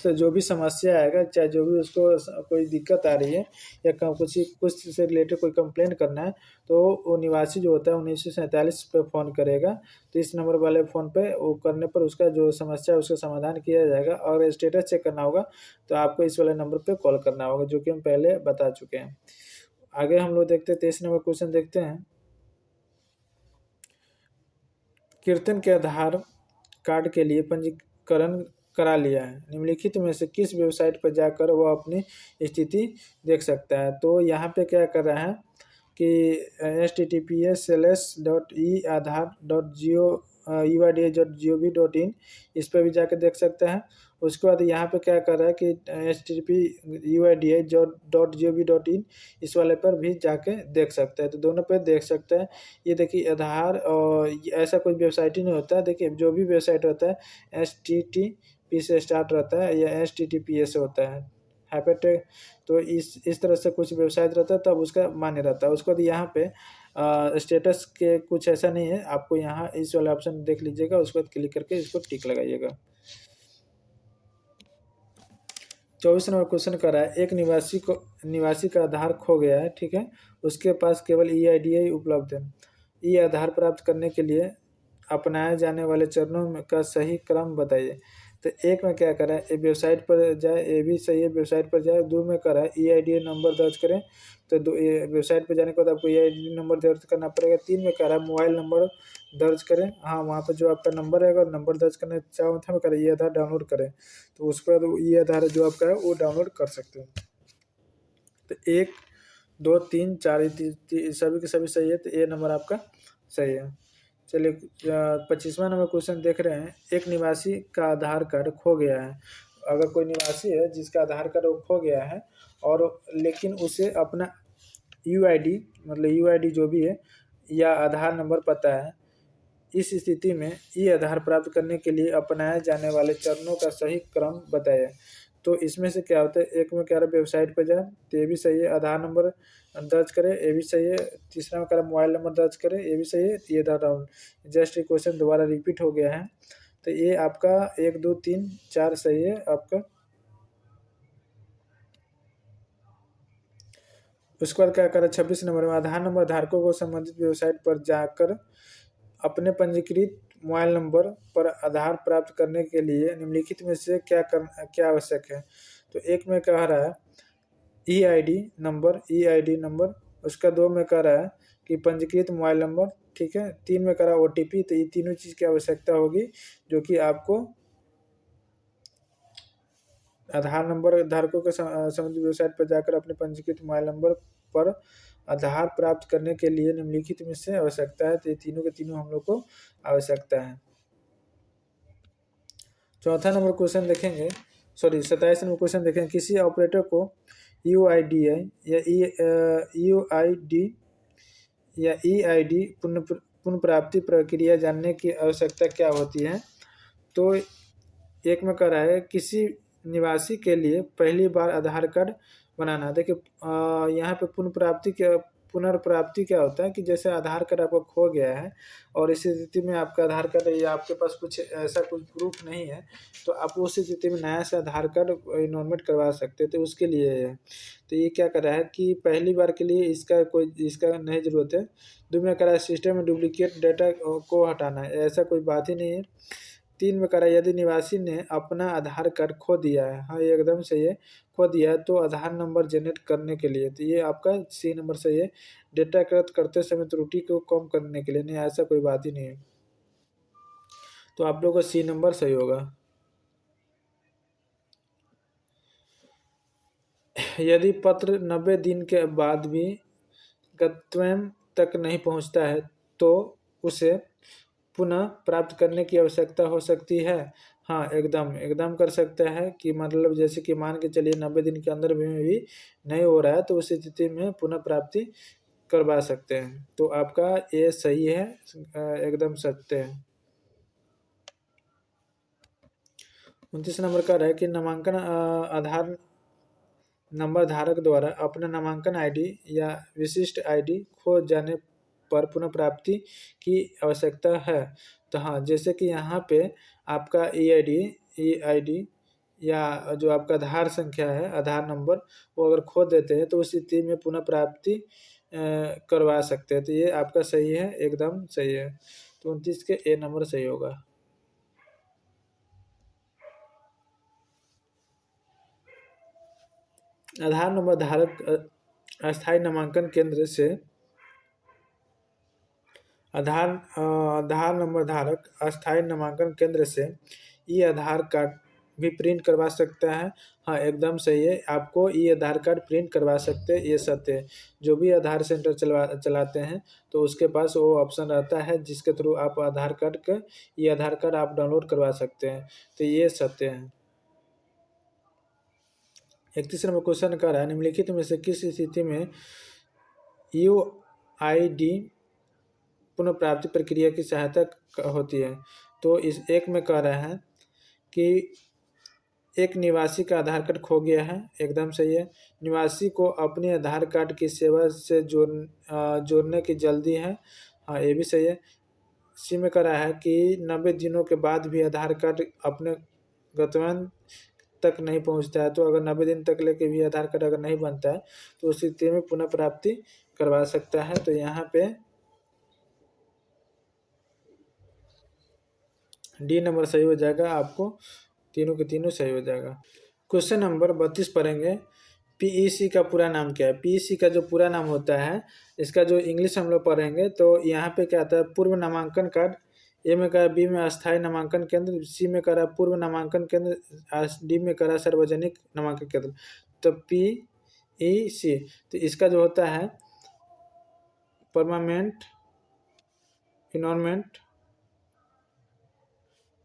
तो जो भी समस्या आएगा, चाहे जो भी उसको कोई दिक्कत आ रही है या कुछ से रिलेटेड कोई कंप्लेंट करना है, तो वो निवासी जो होता है 1947 पे फ़ोन करेगा। तो इस नंबर वाले फ़ोन पे वो करने पर उसका जो समस्या है उसका समाधान किया जाएगा। और स्टेटस चेक करना होगा तो आपको इस वाले नंबर पे कॉल करना होगा, जो कि हम पहले बता चुके हैं। आगे हम लोग देखते हैं 23 नंबर क्वेश्चन देखते हैं। कीर्तन के आधार कार्ड के लिए पंजीकरण करा लिया है, निम्नलिखित में से किस वेबसाइट पर जाकर वह अपनी स्थिति देख सकता है। तो यहाँ पे क्या कर रहा है कि https://e-aadhar.uid.gov.in इस पर भी जाकर देख सकता है। उसके बाद यहाँ पे क्या कर रहा है कि http://uidi.gov.in इस वाले पर भी जाके देख सकता है। तो दोनों पे देख सकता है। ये देखिए आधार और ऐसा कोई वेबसाइट ही नहीं होता है। देखिए जो भी वेबसाइट होता है HTTP से स्टार्ट रहता है या HTTPS होता है हैपेट। तो इस तरह से कुछ वेबसाइट रहता है तब उसका मान्य रहता है। उसके बाद यहाँ पे स्टेटस के कुछ ऐसा नहीं है, आपको यहाँ इस वाला ऑप्शन देख लीजिएगा, उसके बाद क्लिक करके इसको टिक लगाइएगा। 24 नंबर क्वेश्चन कर रहा है एक निवासी का आधार खो गया है, ठीक है। उसके पास केवल EID उपलब्ध है। ई आधार प्राप्त करने के लिए अपनाए जाने वाले चरणों का सही क्रम बताइए। तो एक में क्या करें, ए वेबसाइट पर जाए, ये भी सही है, वेबसाइट पर जाए। 2 में करा EID नंबर दर्ज करें, तो वेबसाइट पर जाने के बाद आपको EID नंबर दर्ज करना पड़ेगा। 3 में करा मोबाइल नंबर दर्ज करें, हाँ वहाँ पर जो आपका नंबर है, अगर नंबर दर्ज करना चाहो था करें ई आधार डाउनलोड करें, तो उसके बाद ई आधार जो आपका है वो डाउनलोड कर सकते हो। तो 1 2 3 4 सभी के सभी सही है, तो ये नंबर आपका सही है। चलिए 25वां नंबर क्वेश्चन देख रहे हैं। एक निवासी का आधार कार्ड खो गया है। अगर कोई निवासी है जिसका आधार कार्ड वो खो गया है और लेकिन उसे अपना UID मतलब UID जो भी है या आधार नंबर पता है, इस स्थिति में ई आधार प्राप्त करने के लिए अपनाए जाने वाले चरणों का सही क्रम बताएं। तो इसमें से क्या होता है, एक में क्या रहा वेबसाइट पर जाए, तो ये भी सही है। आधार नंबर दर्ज करें, ये भी सही है। तीसरा में करा मोबाइल नंबर दर्ज करें, ये भी सही है। ये था राउंड जस्ट ये क्वेश्चन दोबारा रिपीट हो गया है। तो ये आपका 1 2 3 4 सही है आपका। उसके बाद क्या करें 26 नंबर में आधार नंबर धारकों को संबंधित वेबसाइट पर जाकर अपने पंजीकृत मोबाइल नंबर पर आधार प्राप्त करने के लिए निम्नलिखित में से क्या आवश्यक है। तो एक में कह रहा है EID नंबर। उसका 2 में कह रहा है कि पंजीकृत मोबाइल नंबर, ठीक है। 3 में कह रहा है OTP। तो ये तीनों चीज़ की आवश्यकता होगी, जो कि आपको आधार नंबर धारकों के संबंधित वेबसाइट पर जाकर अपने पंजीकृत मोबाइल नंबर पर आधार प्राप्त करने के लिए निम्नलिखित में से आवश्यकता है। तो ये तीनों के तीनों हम लोग को आवश्यकता है। चौथा नंबर क्वेश्चन देखेंगे, 27 नंबर क्वेश्चन देखेंगे। किसी ऑपरेटर को UIDI या UID या EID पुनर्प्राप्ति प्रक्रिया जानने की आवश्यकता क्या होती है। तो एक में कह रहा है किसी निवासी के लिए पहली बार आधार कार्ड बनाना। देखिए यहाँ पे पुनर्प्राप्ति क्या होता है कि जैसे आधार कार्ड आपका खो गया है और इस स्थिति में आपका आधार कार्ड या आपके पास कुछ ऐसा कुछ प्रूफ नहीं है, तो आप उस स्थिति में नया से आधार कार्ड इनरोलमेंट करवा सकते हैं। तो उसके लिए है, तो ये क्या कर रहा है कि पहली बार के लिए इसका नहीं ज़रूरत है। दो में कर रहा है सिस्टम में डुप्लीकेट डाटा को हटाना है, ऐसा कोई बात ही नहीं है। 3 में करा यदि निवासी ने अपना आधार कार्ड खो दिया है, हाँ ये एकदम सही है, खो दिया है तो आधार नंबर जनरेट करने के लिए, तो ये आपका C नंबर सही है। डेटा एकत्र करते समय त्रुटि को कम करने के लिए, नहीं ऐसा कोई बात ही नहीं है, तो आप लोगों का C नंबर सही होगा। यदि पत्र 90 दिन के बाद भी गंतव्य तक नहीं पहुंचता है तो उसे पुनः प्राप्त करने की आवश्यकता हो सकती है। हाँ एकदम कर सकता है कि मतलब जैसे कि मान के चलिए 90 दिन के अंदर भी नहीं हो रहा है तो उस स्थिति में पुनः प्राप्ति करवा सकते हैं। तो आपका ये सही है, एकदम सत्य है। 29 नंबर का है कि नामांकन आधार नंबर धारक द्वारा अपना नामांकन आईडी या विशिष्ट आईडी खो जाने पर पुनः प्राप्ति की आवश्यकता है। तो हाँ जैसे कि यहाँ पे आपका EID या जो आपका आधार संख्या है, आधार नंबर, वो अगर खो देते हैं तो उस स्थिति में पुनः प्राप्ति करवा सकते हैं। तो ये आपका सही है, एकदम सही है। तो 29 के A नंबर सही होगा। आधार नंबर धारक अस्थायी नामांकन केंद्र से आधार नंबर धारक अस्थायी नामांकन केंद्र से ई आधार कार्ड भी प्रिंट करवा सकता है। हाँ एकदम सही है, आपको ई आधार कार्ड प्रिंट करवा सकते हैं, ये सत्य है। जो भी आधार सेंटर चलाते हैं तो उसके पास वो ऑप्शन रहता है जिसके थ्रू आप आधार कार्ड का ई आधार कार्ड आप डाउनलोड करवा सकते हैं, तो ये सत्य है। 31 नंबर क्वेश्चन कर रहा है निम्नलिखित में से किस स्थिति में UID पुनर्प्राप्ति प्रक्रिया की सहायता होती है। तो इस एक में कह रहा है कि एक निवासी का आधार कार्ड खो गया है, एकदम सही है। निवासी को अपने आधार कार्ड की सेवा से जोड़ने की जल्दी है, हाँ ये भी सही है। सी में कह रहा है कि 90 दिनों के बाद भी आधार कार्ड अपने गंतव्य तक नहीं पहुंचता है, तो अगर 90 दिन तक लेके भी आधार कार्ड अगर नहीं बनता है तो उस स्थिति में पुनः प्राप्ति करवा सकता है। तो यहाँ पे D नंबर सही हो जाएगा, आपको तीनों के तीनों सही हो जाएगा। क्वेश्चन नंबर 32 पढ़ेंगे। PEC का पूरा नाम क्या है। PEC का जो पूरा नाम होता है, इसका जो इंग्लिश हम लोग पढ़ेंगे तो यहाँ पे क्या आता है, पूर्व नामांकन कार्ड। A में कहा, B में अस्थायी नामांकन केंद्र, C में करा पूर्व नामांकन केंद्र, D में करा सार्वजनिक नामांकन केंद्र। तो PEC तो इसका जो होता है परमानेंट इनरोलमेंट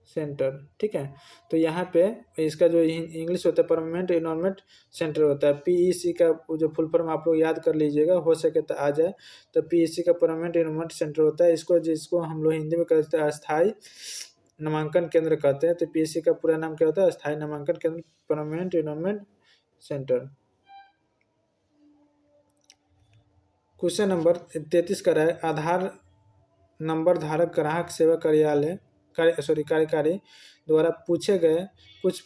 सेंटर, ठीक है। तो यहाँ पे इसका जो इंग्लिश होता है परमानेंट इनरोलमेंट सेंटर होता है। PEC का जो फुल फॉर्म आप लोग याद कर लीजिएगा, हो सके तो आ जाए। तो PEC का परमानेंट इनरोलमेंट सेंटर होता है, जिसको हम लोग हिंदी में कहते हैं अस्थायी नामांकन केंद्र कहते हैं। तो PEC का पूरा नाम क्या होता है, अस्थायी नामांकन केंद्र, permanent enrolment centre. Question number 33 का है, आधार नंबर धारक ग्राहक सेवा कार्यकारी द्वारा पूछे गए कुछ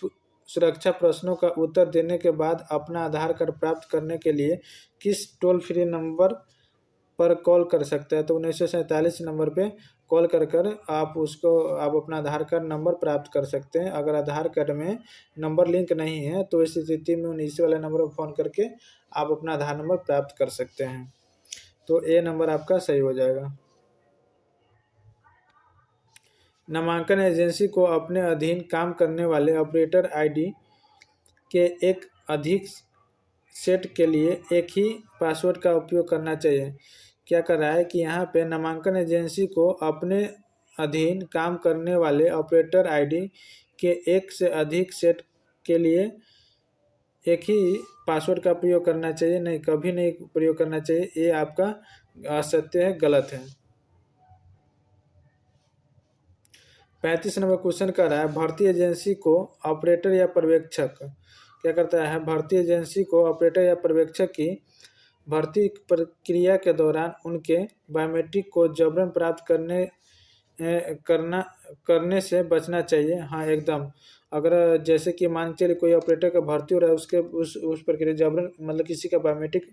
सुरक्षा प्रश्नों का उत्तर देने के बाद अपना आधार कार्ड प्राप्त करने के लिए किस टोल फ्री नंबर पर कॉल कर सकता है। तो 1947 नंबर पे कॉल कर आप अपना आधार कार्ड नंबर प्राप्त कर सकते हैं। अगर आधार कार्ड में नंबर लिंक नहीं है तो इस स्थिति में 19 वाले नंबर पर फ़ोन करके आप अपना आधार नंबर प्राप्त कर सकते हैं। तो A नंबर आपका सही हो जाएगा। नामांकन एजेंसी को अपने अधीन काम करने वाले ऑपरेटर आईडी के एक अधिक सेट के लिए एक ही पासवर्ड का उपयोग करना चाहिए। क्या कर रहा है कि यहाँ पे नामांकन एजेंसी को अपने अधीन काम करने वाले ऑपरेटर आईडी के एक से अधिक सेट के लिए एक ही पासवर्ड का प्रयोग करना चाहिए, नहीं कभी नहीं प्रयोग करना चाहिए, ये आपका असत्य है, गलत है। 35 नंबर क्वेश्चन कर रहा है भर्ती एजेंसी को ऑपरेटर या पर्यवेक्षक क्या करता है, भर्ती एजेंसी को ऑपरेटर या पर्यवेक्षक की भर्ती प्रक्रिया के दौरान उनके बायोमेट्रिक को जबरन प्राप्त करने से बचना चाहिए। हाँ एकदम, अगर जैसे कि मान चलिए कोई ऑपरेटर का भर्ती हो रहा है, उसके उस प्रक्रिया जबरन मतलब किसी का बायोमेट्रिक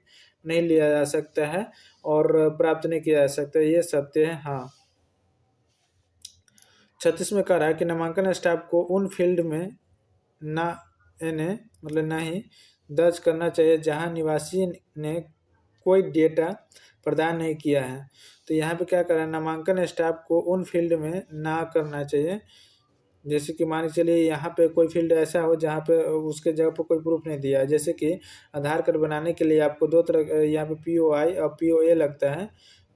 नहीं लिया जा सकता है और प्राप्त नहीं किया जा सकता, ये सत्य है। हाँ 36 में कह रहा है कि नामांकन स्टाफ को उन फील्ड में ना इन्हें मतलब ना ही दर्ज करना चाहिए जहां निवासी ने कोई डेटा प्रदान नहीं किया है। तो यहाँ पे क्या करें, नामांकन स्टाफ को उन फील्ड में ना करना चाहिए, जैसे कि मान के चलिए यहाँ पे कोई फील्ड ऐसा हो जहाँ पे उसके जगह पर कोई प्रूफ नहीं दिया है, जैसे कि आधार कार्ड बनाने के लिए आपको दो तरह यहाँ पे POI और POA लगता है।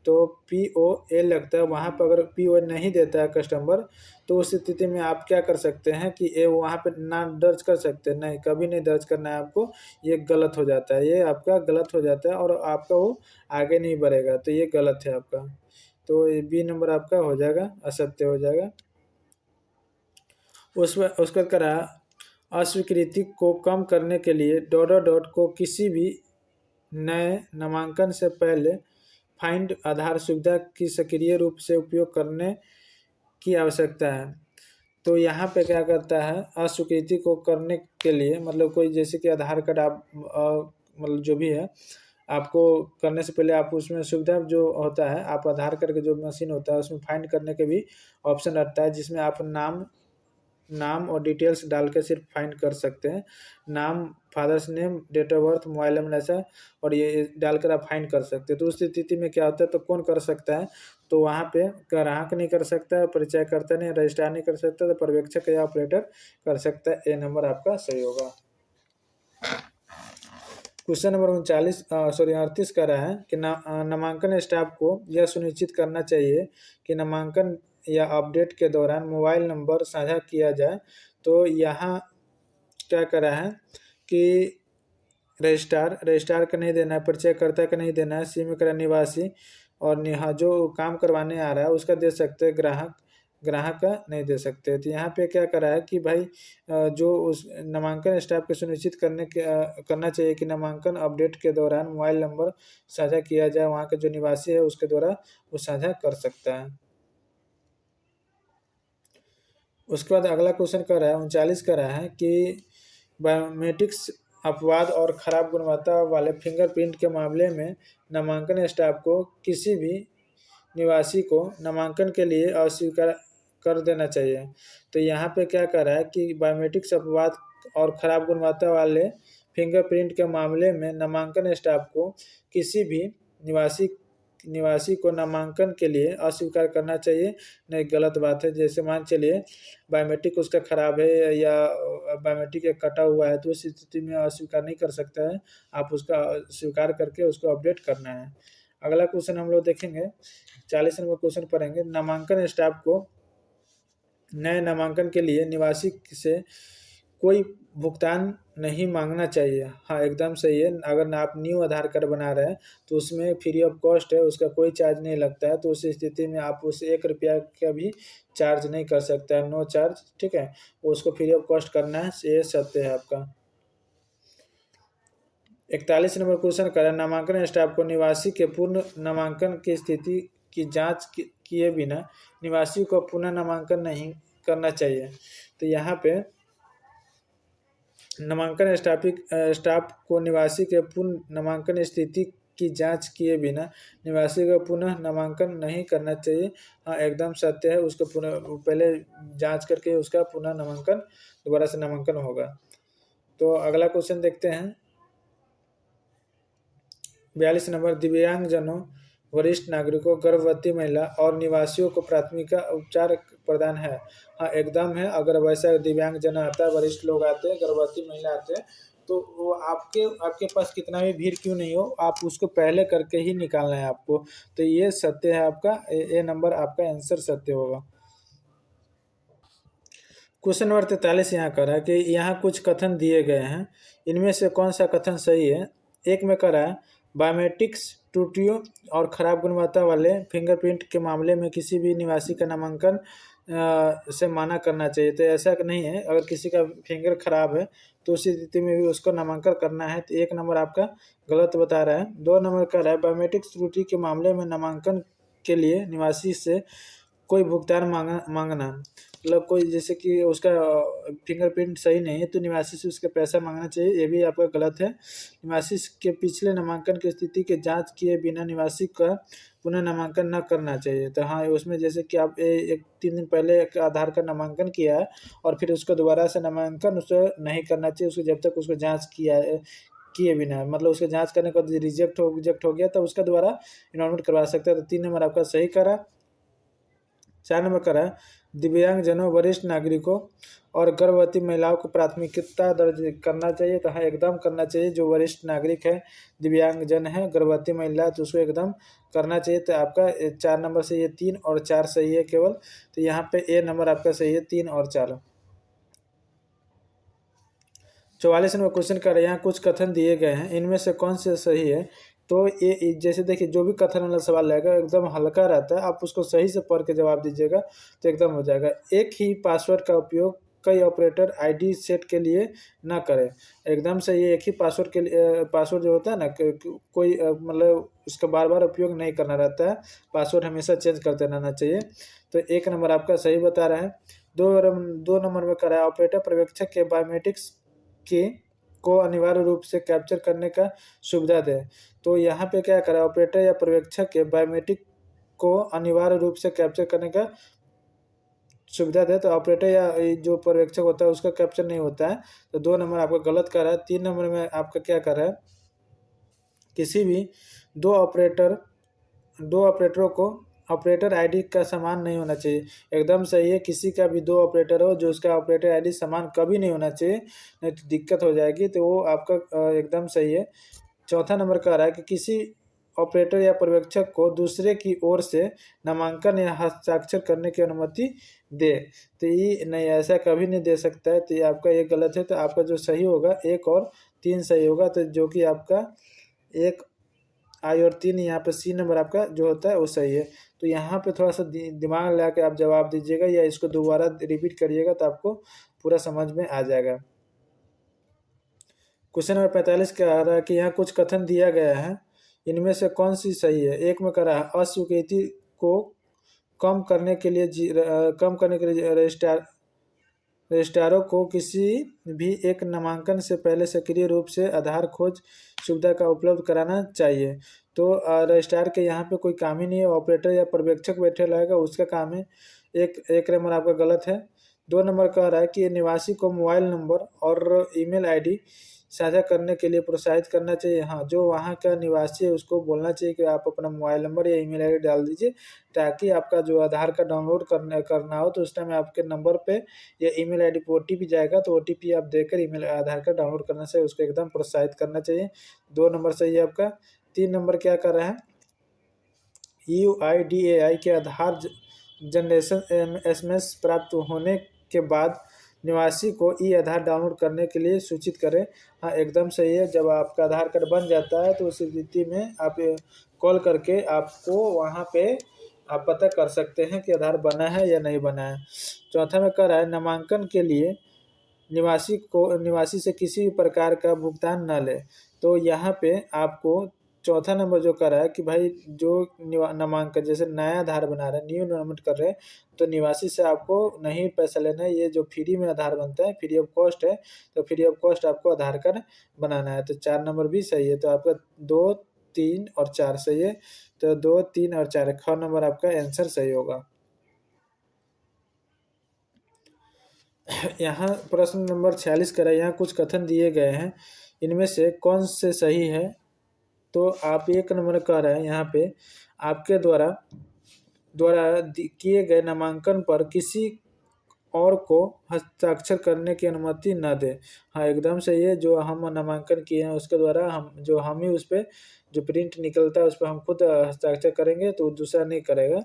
तो POA लगता है, वहाँ पर अगर POA नहीं देता है कस्टमर, तो उस स्थिति में आप क्या कर सकते हैं कि ये वहाँ पे ना दर्ज कर सकते हैं, नहीं कभी नहीं दर्ज करना है आपको, ये गलत हो जाता है, ये आपका गलत हो जाता है और आपका वो आगे नहीं बढ़ेगा, तो ये गलत है आपका। तो B नंबर आपका हो जाएगा, असत्य हो जाएगा। उसका करा अस्वीकृति को कम करने के लिए डॉट को किसी भी नए नामांकन से पहले फाइंड आधार सुविधा की सक्रिय रूप से उपयोग करने की आवश्यकता है। तो यहाँ पे क्या करता है, अस्वीकृति को करने के लिए मतलब कोई जैसे कि आधार कार्ड आप मतलब जो भी है आपको करने से पहले आप उसमें सुविधा जो होता है, आप आधार कार्ड का जो मशीन होता है उसमें फाइंड करने के भी ऑप्शन रहता है, जिसमें आप नाम और डिटेल्स डाल के सिर्फ फाइंड कर सकते हैं। नाम, father's name, date of birth, mobile number ऐसा, और ये डालकर आप फाइंड कर सकते हैं। तो उस स्थिति में क्या होता है, तो कौन कर सकता है, तो वहाँ पे ग्राहक नहीं कर सकता है, परिचयकर्ता नहीं, रजिस्ट्रार नहीं कर सकता, तो पर्यवेक्षक या ऑपरेटर कर सकता है। ए नंबर आपका सही होगा। क्वेश्चन नंबर 38 कर रहा है कि नामांकन स्टाफ को यह सुनिश्चित करना चाहिए कि नामांकन या अपडेट के दौरान मोबाइल नंबर साझा किया जाए। तो यहाँ क्या कर रहा है कि रजिस्ट्रार का नहीं देना है, परिचयकर्ता का नहीं देना है, सिम का निवासी और जो काम करवाने आ रहा है उसका दे सकते हैं, ग्राहक का नहीं दे सकते। तो यहाँ पे क्या करा है कि भाई जो उस नामांकन स्टाफ को सुनिश्चित करना चाहिए कि नामांकन अपडेट के दौरान मोबाइल नंबर साझा किया जाए, वहाँ का जो निवासी है उसके द्वारा वो साझा कर सकता है। उसके बाद अगला क्वेश्चन कर रहा है 39 कर रहा है कि बायोमेट्रिक्स अपवाद और खराब गुणवत्ता वाले फिंगरप्रिंट के मामले में नामांकन स्टाफ को किसी भी निवासी को नामांकन के लिए अस्वीकार कर देना चाहिए। तो यहाँ पे क्या कर रहा है कि बायोमेट्रिक्स अपवाद और खराब गुणवत्ता वाले फिंगरप्रिंट के मामले में नामांकन स्टाफ को किसी भी निवासी को नामांकन के लिए अस्वीकार करना चाहिए, नहीं गलत बात है। जैसे मान चलिए बायोमेट्रिक उसका खराब है या बायोमेट्रिक कटा हुआ है, तो उस स्थिति में अस्वीकार नहीं कर सकता है, आप उसका स्वीकार करके उसको अपडेट करना है। अगला क्वेश्चन हम लोग देखेंगे, 40 नंबर क्वेश्चन पढ़ेंगे। नामांकन स्टाफ को नए नामांकन के लिए निवासी से कोई भुगतान नहीं मांगना चाहिए। हाँ एकदम सही है, अगर आप न्यू आधार कार्ड बना रहे हैं तो उसमें फ्री ऑफ कॉस्ट है, उसका कोई चार्ज नहीं लगता है, तो उस स्थिति में आप उसे 1 रुपया का भी चार्ज नहीं कर सकता है, नो चार्ज, ठीक है, उसको फ्री ऑफ कॉस्ट करना है, ये सत्य है आपका। 41 नंबर क्वेश्चन करें, नामांकन स्टाफ को निवासी के पूर्ण नामांकन की स्थिति की जांच किए बिना निवासी को पुनः नामांकन नहीं करना चाहिए। तो यहाँ पे नामांकन स्टाफ को निवासी के पूर्ण नामांकन स्थिति की जांच किए बिना निवासी को पुनः नामांकन नहीं करना चाहिए। हाँ एकदम सत्य है, उसको पुनः पहले जांच करके उसका पुनः नामांकन दोबारा से नामांकन होगा। तो अगला क्वेश्चन देखते हैं, 42 नंबर, दिव्यांगजनों, वरिष्ठ नागरिकों, गर्भवती महिला और निवासियों को प्राथमिकता उपचार प्रदान है। हाँ एकदम है, अगर वैसा दिव्यांगजन आता है, वरिष्ठ लोग आते हैं, गर्भवती महिला आते हैं, तो वो आपके पास कितना भी भीड़ क्यों नहीं हो, आप उसको पहले करके ही निकालना है आपको। तो ये सत्य है आपका, ए नंबर आपका आंसर सत्य होगा। क्वेश्चन नंबर 43 यहाँ कर रहा है कि यहाँ कुछ कथन दिए गए हैं, इनमें से कौन सा कथन सही है। एक में कर रहा है बायोमेट्रिक्स त्रुटियों और खराब गुणवत्ता वाले फिंगरप्रिंट के मामले में किसी भी निवासी का नामांकन से माना करना चाहिए। तो ऐसा नहीं है, अगर किसी का फिंगर खराब है तो उसी स्थिति में भी उसको नामांकन करना है। तो 1 नंबर आपका गलत बता रहा है। 2 नंबर कर रहा है बायोमेट्रिक्स त्रुटि के मामले में नामांकन के लिए निवासी से कोई भुगतान मांगना, मतलब कोई जैसे कि उसका फिंगरप्रिंट सही नहीं है तो निवासी से उसका पैसा मांगना चाहिए, ये भी आपका गलत है। निवासी के पिछले नामांकन की स्थिति के जांच किए बिना निवासी का पुनः नामांकन न करना चाहिए। तो हाँ, उसमें जैसे कि आप 3 दिन पहले एक आधार का नामांकन किया है और फिर उसको दोबारा से नामांकन उसे नहीं करना चाहिए, उसको जब तक उसको जाँच किए बिना, मतलब उसका जांच करने के बाद रिजेक्ट हो गया तो उसका दोबारा इनरोलमेंट करवा सकते हैं। तो 3 नंबर आपका सही करा। 4 नंबर करा दिव्यांगजनों, वरिष्ठ नागरिकों और गर्भवती महिलाओं को प्राथमिकता दर्ज करना चाहिए। तो हाँ, एकदम करना चाहिए। जो वरिष्ठ नागरिक है, दिव्यांगजन है, गर्भवती महिला, तो उसको एकदम करना चाहिए। तो आपका 4 नंबर से ये 3 और 4 सही है केवल। तो यहाँ पे ए नंबर आपका सही है, 3 और 4। 44 नंबर क्वेश्चन कर रहे हैं, यहाँ कुछ कथन दिए गए हैं, इनमें से कौन से सही है। तो ये जैसे देखिए, जो भी कथन वाला सवाल रहेगा एकदम हल्का रहता है, आप उसको सही से पढ़ के जवाब दीजिएगा तो एकदम हो जाएगा। एक ही पासवर्ड का उपयोग कई ऑपरेटर आईडी सेट के लिए न करें। एकदम से ये एक ही पासवर्ड के लिए, पासवर्ड जो होता है ना, कोई मतलब उसका बार बार उपयोग नहीं करना रहता है, पासवर्ड हमेशा चेंज करते रहना चाहिए। तो 1 नंबर आपका सही बता रहा है। 2 नंबर में करा है ऑपरेटर पर्यवेक्षक के बायोमेट्रिक्स के को अनिवार्य रूप से कैप्चर करने का सुविधा दे। तो यहाँ पे क्या करा, ऑपरेटर या पर्यवेक्षक के बायोमेट्रिक को अनिवार्य रूप से कैप्चर करने का सुविधा दे। तो ऑपरेटर या जो पर्यवेक्षक होता है उसका कैप्चर नहीं होता है। तो 2 नंबर आपका गलत कर रहा है। 3 नंबर में आपका क्या कर रहा है, किसी भी दो ऑपरेटरों को ऑपरेटर आईडी का समान नहीं होना चाहिए। एकदम सही है, किसी का भी 2 ऑपरेटर हो जो उसका ऑपरेटर आईडी समान कभी नहीं होना चाहिए, नहीं तो दिक्कत हो जाएगी। तो वो आपका एकदम सही है। 4था नंबर कह रहा है कि किसी ऑपरेटर या पर्यवेक्षक को दूसरे की ओर से नामांकन या हस्ताक्षर करने की अनुमति दे। तो ये नहीं, ऐसा कभी नहीं दे सकता है। तो ये आपका ये गलत है। तो आपका जो सही होगा 1 और 3 सही होगा। तो जो कि आपका 1 आई और 3, यहाँ पे सी नंबर आपका जो होता है वो सही है। तो यहाँ पे थोड़ा सा दिमाग लगा के आप जवाब दीजिएगा या इसको दोबारा रिपीट करिएगा तो आपको पूरा समझ में आ जाएगा। क्वेश्चन नंबर 45 कह रहा है कि यहाँ कुछ कथन दिया गया है, इनमें से कौन सी सही है। 1 में कह रहा है अस्वीकृति को कम करने के लिए रजिस्ट्रारों को किसी भी एक नामांकन से पहले सक्रिय रूप से आधार खोज सुविधा का उपलब्ध कराना चाहिए। तो रजिस्ट्रार के यहाँ पे कोई काम ही नहीं है, ऑपरेटर या पर्यवेक्षक बैठे रहेगा उसका काम है। एक नंबर आपका गलत है। 2 नंबर कह रहा है कि निवासी को मोबाइल नंबर और ईमेल आईडी साझा करने के लिए प्रोत्साहित करना चाहिए। हाँ, जो वहाँ का निवासी है उसको बोलना चाहिए कि आप अपना मोबाइल नंबर या ईमेल आईडी डाल दीजिए, ताकि आपका जो आधार कार्ड डाउनलोड करना हो तो उस टाइम आपके नंबर पे या ईमेल आईडी पे OTP जाएगा, तो OTP आप देकर ईमेल आधार कार्ड डाउनलोड करने से उसको एकदम प्रोत्साहित करना चाहिए। 2 नंबर सही है आपका। 3 नंबर क्या कर रहा है, UIDAI के आधार जनरेशन SMS प्राप्त होने के बाद निवासी को ई आधार डाउनलोड करने के लिए सूचित करें। हाँ, एकदम सही है। जब आपका आधार कार्ड बन जाता है तो उस स्थिति में आप कॉल करके आपको वहाँ पे आप पता कर सकते हैं कि आधार बना है या नहीं बना है। 4था में कह रहा है नामांकन के लिए निवासी से किसी भी प्रकार का भुगतान न ले। तो यहाँ पे आपको 4था नंबर जो कर रहा है कि भाई जो नामांकन जैसे नया आधार बना रहे हैं, न्यू इनरोलमेंट कर रहे हैं, तो निवासी से आपको नहीं पैसा लेना है। ये जो फ्री में आधार बनता है, फ्री ऑफ कॉस्ट है, तो फ्री ऑफ कॉस्ट आपको आधार कार्ड बनाना है। तो 4 नंबर भी सही है। तो आपका 2, 3 और 4 सही है। तो 2, 3 और 4 ख नंबर आपका आंसर सही होगा। यहाँ प्रश्न नंबर 46 करा, यहाँ कुछ कथन दिए गए हैं, इनमें से कौन से सही है। तो आप 1 नंबर कह रहे हैं यहाँ पे आपके द्वारा किए गए नामांकन पर किसी और को हस्ताक्षर करने की अनुमति न दे। हाँ, एकदम सही है। जो हम नामांकन किए हैं उसके द्वारा हम ही उस पर जो प्रिंट निकलता है उस पर हम खुद हस्ताक्षर करेंगे, तो दूसरा नहीं करेगा।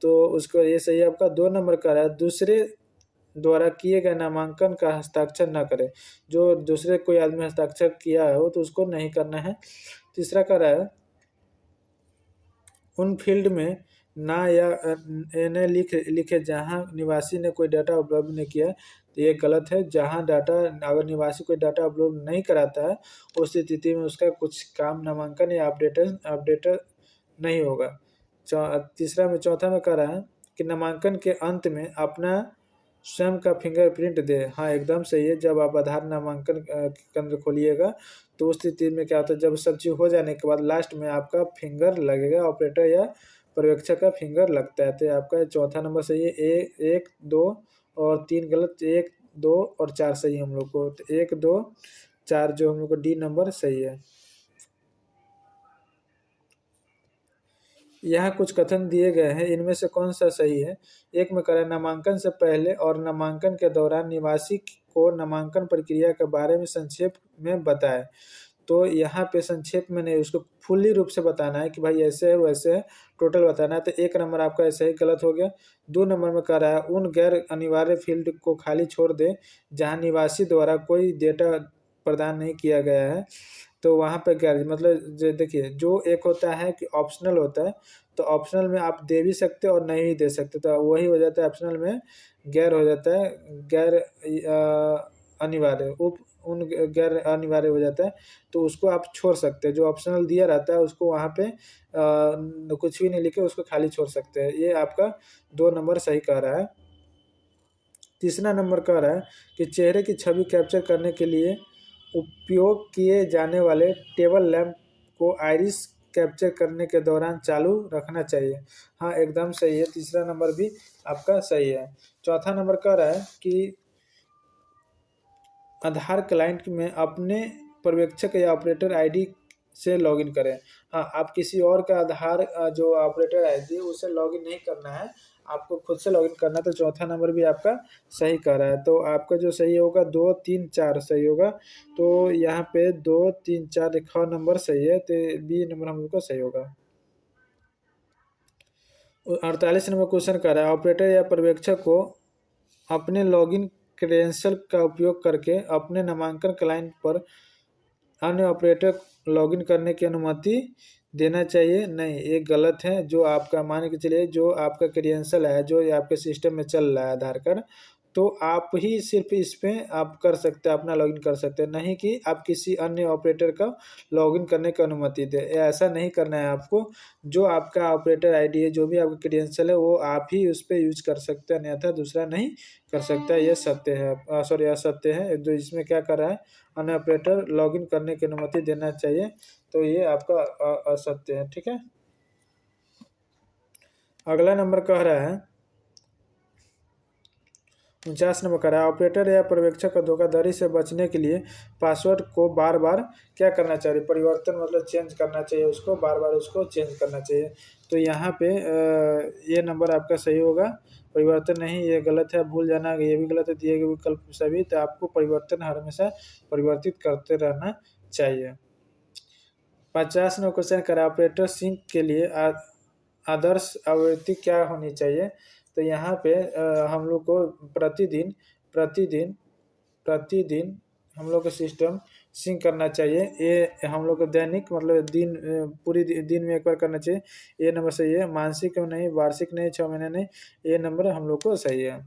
तो उसको ये सही है आपका। 2 नंबर का है द्वारा किए गए नामांकन का हस्ताक्षर न करे। जो दूसरे कोई आदमी हस्ताक्षर किया है वो तो उसको नहीं करना है। तीसरा कह रहा है उन फील्ड में ना या न लिखे जहां निवासी ने कोई डाटा उपलब्ध नहीं किया, तो ये गलत है। जहां डाटा अगर निवासी कोई डाटा अपलोड नहीं कराता है उस स्थिति में उसका कुछ काम नामांकन या अपडेटर नहीं होगा। तीसरा में चौथा में कह रहा है कि नामांकन के अंत में अपना स्वयं का फिंगरप्रिंट दे। हाँ, एकदम सही है। जब आप आधार नामांकन केंद्र खोलिएगा तो उस स्थिति में क्या होता है, जब सब चीज़ हो जाने के बाद लास्ट में आपका फिंगर लगेगा, ऑपरेटर या पर्यवेक्षक का फिंगर लगता है। तो आपका चौथा नंबर सही है। 1, 2 और 3 गलत, 1, 2 और 4 सही हम लोग को। तो 1, 2, 4 जो हम लोग को डी नंबर सही है। यहाँ कुछ कथन दिए गए हैं, इनमें से कौन सा सही है। एक में करें नामांकन से पहले और नामांकन के दौरान निवासी को नामांकन प्रक्रिया के बारे में संक्षेप में बताएं। तो यहाँ पे संक्षेप में नहीं, उसको फुल्ली रूप से बताना है कि भाई ऐसे है वैसे है, टोटल बताना है। तो 1 नंबर आपका ऐसे ही गलत हो गया। 2 नंबर में कह रहा है उन गैर अनिवार्य फील्ड को खाली छोड़ दे जहाँ निवासी द्वारा कोई डेटा प्रदान नहीं किया गया है। तो वहाँ पे गैर मतलब देखिए, जो एक होता है कि ऑप्शनल होता है, तो ऑप्शनल में आप दे भी सकते और नहीं भी दे सकते, तो वही हो जाता है ऑप्शनल में गैर हो जाता है, गैर अनिवार्य उन गैर अनिवार्य हो जाता है। तो उसको आप छोड़ सकते हैं। जो ऑप्शनल दिया रहता है उसको वहाँ पे कुछ भी नहीं लिखे, उसको खाली छोड़ सकते हैं। ये आपका 2 नंबर सही कह रहा है। तीसरा नंबर कह रहा है कि चेहरे की छवि कैप्चर करने के लिए उपयोग किए जाने वाले टेबल लैंप को आइरिस कैप्चर करने के दौरान चालू रखना चाहिए। हाँ, एकदम सही है। तीसरा नंबर भी आपका सही है। चौथा नंबर कह रहा है कि आधार क्लाइंट में अपने पर्यवेक्षक या ऑपरेटर आईडी से लॉगिन करें। हाँ, आप किसी और का आधार जो ऑपरेटर आईडी उसे लॉगिन नहीं करना है, आपको खुद से लॉगिन करना है। तो चौथा नंबर भी आपका सही कर रहा है। तो आपका जो सही होगा 2, 3, 4 सही होगा। तो यहाँ पे 2, 3, 4 लिखा नंबर सही है, तो बी नंबर हम लोग का सही होगा। 48 नंबर क्वेश्चन कर रहा है ऑपरेटर या पर्यवेक्षक को अपने लॉगिन क्रेडेंशियल का उपयोग करके अपने नामांकन क्लाइंट पर अन्य ऑपरेटर लॉगिन करने की अनुमति देना चाहिए। नहीं, ये गलत है। जो आपका मान के चलिए जो आपका क्रेडेंशियल है, जो आपके सिस्टम में चल रहा है आधार कार्ड, तो आप ही सिर्फ इस पे आप कर सकते हैं, अपना लॉगिन कर सकते हैं, नहीं कि आप किसी अन्य ऑपरेटर का लॉगिन करने की अनुमति दें। ऐसा नहीं करना है आपको। जो आपका ऑपरेटर आईडी है, जो भी आपका क्रेडेंशियल है, वो आप ही उस पर यूज कर सकते हैं, अन्यथा दूसरा नहीं कर सकता। ये सत्य है, सॉरी असत्य है। जो इसमें क्या कर रहा है, अन्य ऑपरेटर लॉगिन करने की अनुमति देना चाहिए, तो ये आपका असत्य है। ठीक है। अगला नंबर कह रहा है 49 नंबर कह रहा है ऑपरेटर या पर्यवेक्षक को धोखाधड़ी से बचने के लिए पासवर्ड को बार बार क्या करना चाहिए, परिवर्तन मतलब चेंज करना चाहिए, उसको बार बार उसको चेंज करना चाहिए। तो यहाँ पे ये नंबर आपका सही होगा। परिवर्तन नहीं, ये गलत है। भूल जाना ये भी गलत है। दिए गए विकल्प सभी, तो आपको परिवर्तन हमेशा परिवर्तित करते रहना चाहिए। 50 नंबर क्वेश्चन करा ऑपरेटर सिंक के लिए आदर्श आवृत्ति क्या होनी चाहिए। तो यहाँ पे हम लोग को प्रतिदिन प्रतिदिन प्रतिदिन हम लोग का सिस्टम सिंक करना चाहिए। ये हम लोग को दैनिक मतलब दिन पूरी दिन में एक बार करना चाहिए। ये नंबर सही है। मासिक नहीं, वार्षिक नहीं, 6 महीने नहीं, ये नंबर हम लोग को सही है।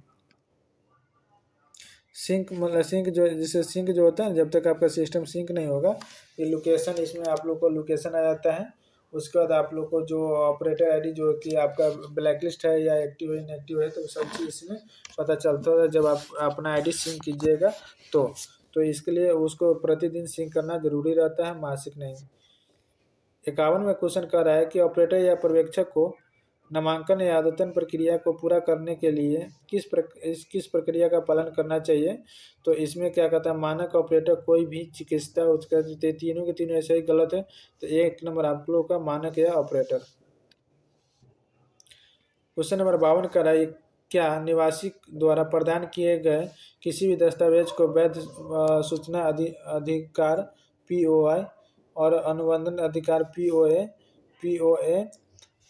सिंक मतलब सिंक जो जैसे सिंक जो होता है, जब तक आपका सिस्टम सिंक नहीं होगा, ये लोकेशन इसमें आप लोग को लोकेशन आ जाता है। उसके बाद आप लोग को जो ऑपरेटर आईडी जो कि आपका ब्लैक लिस्ट है या एक्टिव है इनएक्टिव है, तो सब चीज़ इसमें पता चलता है जब आप अपना आईडी सिंक कीजिएगा। तो इसके लिए उसको प्रतिदिन सिंक करना जरूरी रहता है, मासिक नहीं। 51 में क्वेश्चन कर रहा है कि ऑपरेटर या पर्यवेक्षक को नामांकन या आदतन प्रक्रिया को पूरा करने के लिए किस प्रक्रिया का पालन करना चाहिए। तो इसमें क्या कहता है, मानक ऑपरेटर कोई भी चिकित्सा उसका तीनों के तीनों ऐसे ही गलत है। तो 1 नंबर आप लोग का मानक या ऑपरेटर। क्वेश्चन नंबर 52 का है क्या निवासी द्वारा प्रदान किए गए किसी भी दस्तावेज को वैध सूचना अधिकार पीओआई और अनुबंधन अधिकार पीओए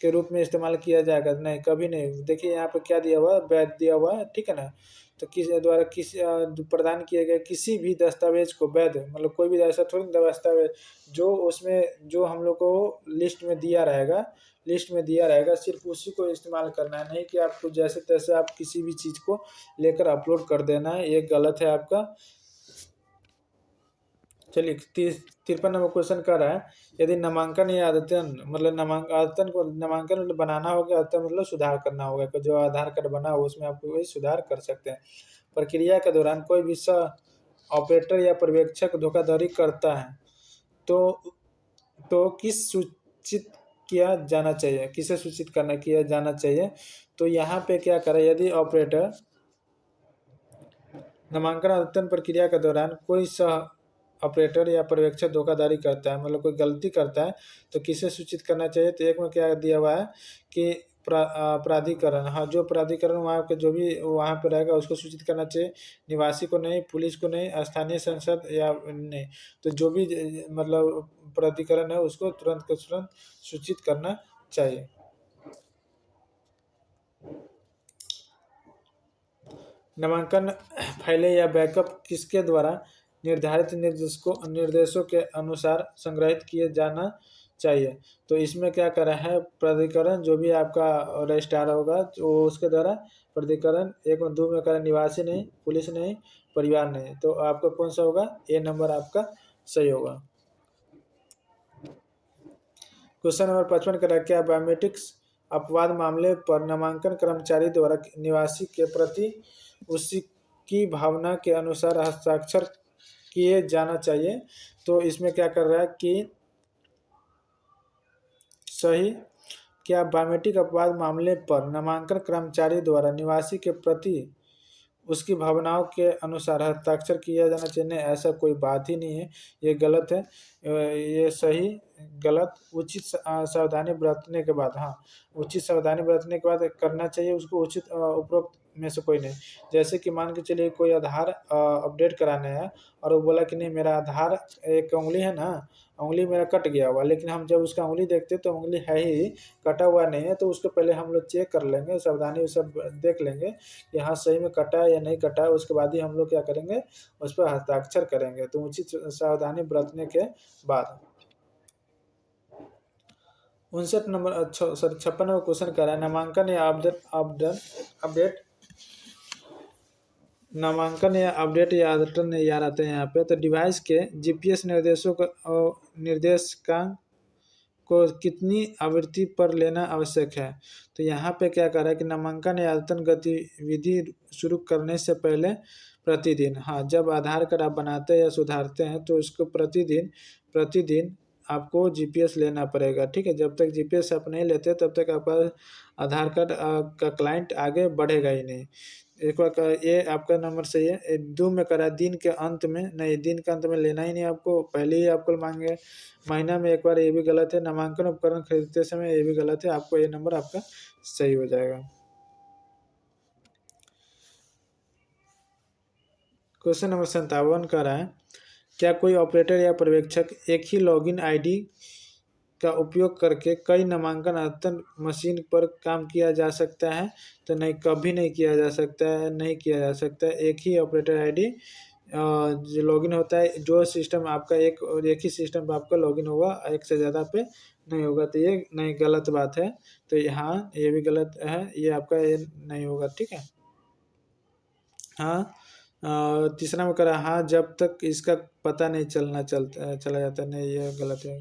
के रूप में इस्तेमाल किया जाएगा। नहीं, कभी नहीं। देखिए यहाँ पे क्या दिया हुआ है, वैध दिया हुआ है, ठीक है ना। तो किस द्वारा प्रदान किए गए किसी भी दस्तावेज को वैध, मतलब कोई भी ऐसा थोड़ी दस्तावेज जो उसमें जो हम लोग को लिस्ट में दिया रहेगा सिर्फ उसी को इस्तेमाल करना है, नहीं कि आपको जैसे तैसे आप किसी भी चीज़ को लेकर अपलोड कर देना है, ये गलत है आपका। चलिए 53 नंबर क्वेश्चन कर रहा है, यदि नामांकन या आदतन मतलब नामांकन मतलब बनाना होगा, आदतन मतलब सुधार करना होगा, तो जो आधार कार्ड बना हो उसमें आप वही सुधार कर सकते हैं। प्रक्रिया के दौरान कोई भी ऑपरेटर या पर्यवेक्षक धोखाधड़ी करता है तो किस सूचित किया जाना चाहिए, किसे सूचित किया जाना चाहिए। तो यहाँ पे क्या करें, यदि ऑपरेटर नामांकन आदतन प्रक्रिया के दौरान कोई ऑपरेटर या पर्यवेक्षक धोखाधड़ी करता है, मतलब कोई गलती करता है, तो किसे सूचित करना चाहिए। तो एक में क्या दिया हुआ है कि प्राधिकरण, हाँ जो प्राधिकरण वहाँ के जो भी वहाँ पे रहेगा उसको सूचित करना चाहिए, निवासी को नहीं, पुलिस को नहीं, स्थानीय संसद या नहीं, तो जो भी मतलब प्राधिकरण है उसको तुरंत के तुरंत सूचित करना चाहिए। नामांकन फाइलें या बैकअप किसके द्वारा निर्धारित निर्देशों के अनुसार संग्रहित किए जाना चाहिए। तो इसमें क्या करा है, प्राधिकरण जो भी आपका रजिस्ट्रार होगा तो उसके द्वारा प्राधिकरण, एक में दो में करा निवासी नहीं, पुलिस नहीं, परिवार नहीं, तो आपका कौन सा होगा, ए नंबर आपका सही होगा। क्वेश्चन नंबर 55 करा, क्या बायोमेट्रिक्स अपवाद मामले पर नामांकन कर्मचारी द्वारा निवासी के प्रति उसकी भावना के अनुसार हस्ताक्षर किए जाना चाहिए। तो इसमें क्या कर रहा है कि सही, क्या बायोमेट्रिक अपवाद मामले पर नामांकन कर्मचारी द्वारा निवासी के प्रति उसकी भावनाओं के अनुसार हस्ताक्षर किया जाना चाहिए, नहीं ऐसा कोई बात ही नहीं है, ये गलत है। ये सही गलत उचित सावधानी बरतने के बाद, हाँ उचित सावधानी बरतने के बाद करना चाहिए उसको, उचित उपरोक्त में से कोई नहीं। जैसे कि मान के चलिए कोई आधार अपडेट कराने है और वो बोला कि नहीं मेरा आधार एक उंगली है ना, उंगली मेरा कट गया हुआ, लेकिन हम जब उसका उंगली देखते तो उंगली है ही, कटा हुआ नहीं है, तो उसको पहले हम लोग चेक कर लेंगे, सावधानी सब देख लेंगे कि हाँ सही में कटा है या नहीं कटा है, उसके बाद ही हम लोग क्या करेंगे उस पर हस्ताक्षर करेंगे, तो उचित सावधानी बरतने के बाद। 59 नंबर 56 नंबर क्वेश्चन कर रहा है, नामांकन या अपडेट नामांकन या अपडेट या आदतन यार आते हैं यहाँ पे। तो डिवाइस के जीपीएस निर्देशकांक को कितनी आवृत्ति पर लेना आवश्यक है। तो यहाँ पे क्या कर रहा है कि नामांकन या आदतन गतिविधि शुरू करने से पहले प्रतिदिन, हाँ जब आधार कार्ड आप बनाते हैं या सुधारते हैं तो उसको प्रतिदिन आपको जीपीएस लेना पड़ेगा, ठीक है। जब तक जीपीएस आप नहीं लेते तब तक आपका आधार कार्ड का क्लाइंट आगे बढ़ेगा ही नहीं। एक बार ये आपका नंबर सही है। दो में करा दिन के अंत में, नहीं दिन के अंत में लेना ही नहीं आपको, पहले ही आपको मांगे महीना में एक बार, ये भी गलत है। नामांकन उपकरण खरीदते समय ये भी गलत है, आपको ये नंबर आपका सही हो जाएगा। क्वेश्चन नंबर 57 का रहा है, क्या कोई ऑपरेटर या पर्यवेक्षक एक ही लॉगिन आईडी का उपयोग करके कई नामांकन आदतन मशीन पर काम किया जा सकता है। तो नहीं, कभी नहीं किया जा सकता है, नहीं किया जा सकता है। एक ही ऑपरेटर आईडी जो लॉगिन होता है, जो सिस्टम आपका एक ही सिस्टम पर आपका लॉगिन होगा, एक से ज़्यादा पे नहीं होगा, तो ये नहीं गलत बात है। तो यहाँ ये भी गलत है, ये आपका ये नहीं होगा, ठीक है। हाँ तीसरा में करा, हाँ जब तक इसका पता नहीं चला जाता, नहीं ये गलत है।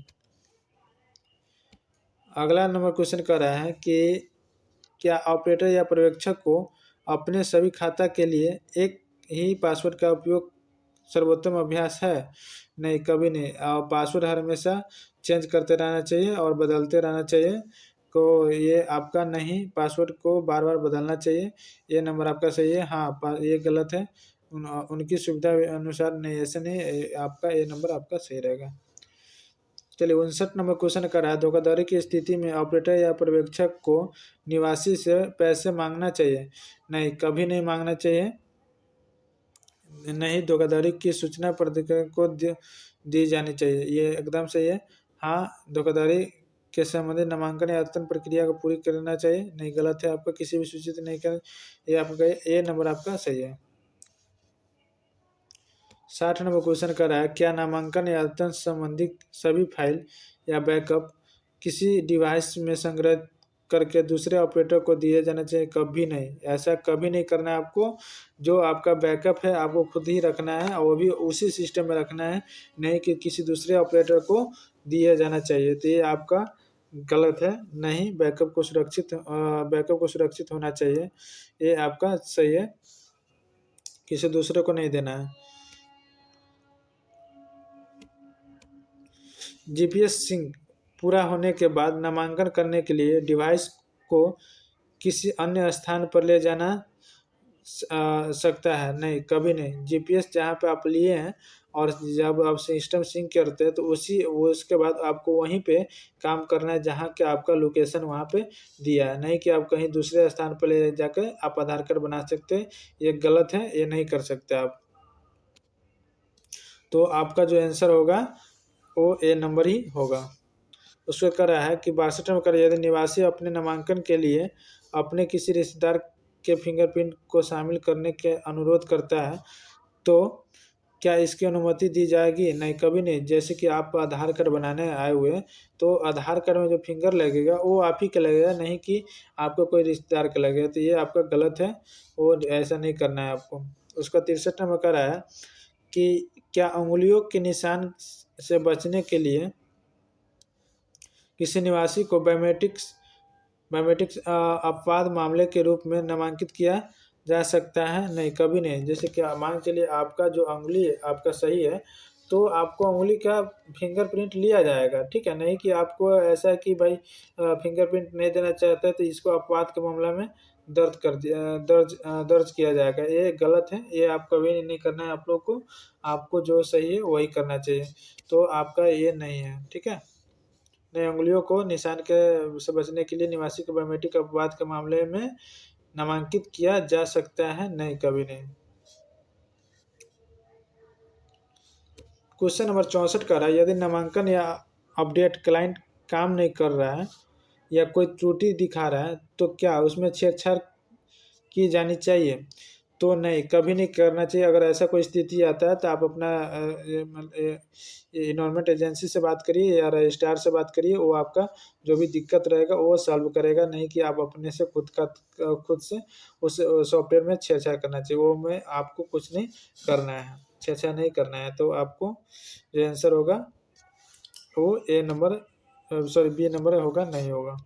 अगला नंबर क्वेश्चन कर रहा है कि क्या ऑपरेटर या पर्यवेक्षक को अपने सभी खाता के लिए एक ही पासवर्ड का उपयोग सर्वोत्तम अभ्यास है। नहीं, कभी नहीं। पासवर्ड हमेशा चेंज करते रहना चाहिए और बदलते रहना चाहिए, तो ये आपका नहीं, पासवर्ड को बार बार बदलना चाहिए। ये नंबर आपका सही है। हाँ ये गलत है, उनकी सुविधा अनुसार नहीं, ऐसे नहीं, आपका ये नंबर आपका सही रहेगा। चलिए 59 नंबर क्वेश्चन कर रहा है, धोखाधड़ी की स्थिति में ऑपरेटर या पर्यवेक्षक को निवासी से पैसे मांगना चाहिए। नहीं, कभी नहीं मांगना चाहिए। नहीं, धोखाधड़ी की सूचना प्राधिकरण को दी जानी चाहिए, ये एकदम सही है। हाँ धोखाधड़ी के संबंधित नामांकन या आदतन प्रक्रिया को पूरी करना चाहिए। नहीं, गलत है, आपको किसी भी सूचित नहीं कर, ये आपका ये नंबर आपका सही है। 60 नंबर क्वेश्चन कर रहा है, क्या नामांकन या अध्ययन संबंधित सभी फाइल या बैकअप किसी डिवाइस में संग्रह करके दूसरे ऑपरेटर को दिए जाने चाहिए? कभी नहीं, ऐसा कभी नहीं करना है आपको। जो आपका बैकअप है आपको खुद ही रखना है और वो भी उसी सिस्टम में रखना है, नहीं कि किसी दूसरे ऑपरेटर को दिया जाना चाहिए। तो ये आपका गलत है। नहीं, बैकअप को सुरक्षित होना चाहिए, ये आपका सही है, किसी दूसरे को नहीं देना है। जीपीएस सिंक पूरा होने के बाद नामांकन करने के लिए डिवाइस को किसी अन्य स्थान पर ले जाना सकता है? नहीं, कभी नहीं। जीपीएस जहाँ पे आप लिए हैं और जब आप सिस्टम सिंक करते हैं तो उसके बाद आपको वहीं पे काम करना है जहाँ के आपका लोकेशन वहाँ पे दिया है, नहीं कि आप कहीं दूसरे स्थान पर ले जाकर आप आधार कार्ड बना सकते हैं। ये गलत है, ये नहीं कर सकते आप। तो आपका जो आंसर होगा वो ए नंबर ही होगा। उसमें कह रहा है कि 62 में कर, यदि निवासी अपने नामांकन के लिए अपने किसी रिश्तेदार के फिंगरप्रिंट को शामिल करने के अनुरोध करता है तो क्या इसकी अनुमति दी जाएगी? नहीं, कभी नहीं। जैसे कि आप आधार कार्ड बनाने आए हुए तो आधार कार्ड में जो फिंगर लगेगा वो आप ही का लगेगा, नहीं कि आपको कोई रिश्तेदार का लगेगा। तो ये आपका गलत है, और ऐसा नहीं करना है आपको। उसका 63 नंबर कह रहा है कि क्या उंगलियों के निशान से बचने के लिए किसी निवासी को बायोमेट्रिक्स अपवाद मामले के रूप में नामांकित किया जा सकता है? नहीं, कभी नहीं। जैसे कि मान चलिए आपका जो उंगली है आपका सही है तो आपको उंगली का फिंगरप्रिंट लिया जाएगा, ठीक है। नहीं कि आपको ऐसा है कि भाई फिंगरप्रिंट नहीं देना चाहता है तो इसको अपवाद के मामला में दर्ज किया जाएगा। ये गलत है, ये आप कभी नहीं करना है आप लोग को। आपको जो सही है वही करना चाहिए। तो आपका ये नहीं है, ठीक है। नए उंगलियों को निशान के से बचने के लिए निवासी को बायोमेट्रिक अपवाद के मामले में नामांकित किया जा सकता है? नहीं, कभी नहीं। क्वेश्चन नंबर 64 का रहा है, यदि नामांकन या अपडेट क्लाइंट काम नहीं कर रहा है या कोई त्रुटि दिखा रहा है तो क्या उसमें छेड़छाड़ की जानी चाहिए? तो नहीं, कभी नहीं करना चाहिए। अगर ऐसा कोई स्थिति आता है तो आप अपना इन्वायरमेंट एजेंसी से बात करिए या रजिस्ट्रार से बात करिए, वो आपका जो भी दिक्कत रहेगा वो सॉल्व करेगा। नहीं कि आप अपने से खुद से उस सॉफ्टवेयर में छेड़छाड़ करना चाहिए, वो में आपको कुछ नहीं करना है, छेड़छाड़ नहीं करना है। तो आपको जो आंसर होगा वो बी नंबर होगा, नहीं होगा।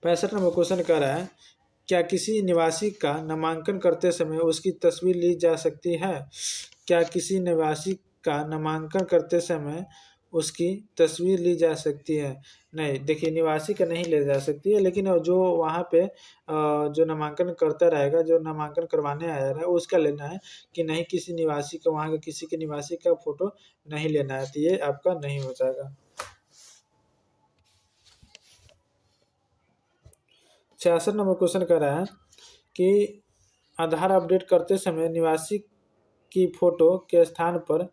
65 नंबर क्वेश्चन कह रहा है, क्या किसी निवासी का नामांकन करते समय उसकी तस्वीर ली जा सकती है? क्या किसी निवासी का नामांकन करते समय उसकी तस्वीर ली जा सकती है? नहीं, देखिए निवासी का नहीं ले जा सकती है, लेकिन जो वहाँ पे जो नामांकन करता रहेगा, जो नामांकन करवाने आया है उसका लेना है, कि नहीं किसी निवासी का, वहाँ के किसी के निवासी का फोटो नहीं लेना है। तो ये आपका नहीं हो जाएगा। 66 नंबर क्वेश्चन कह रहा है कि आधार अपडेट करते समय निवासी की फोटो के स्थान पर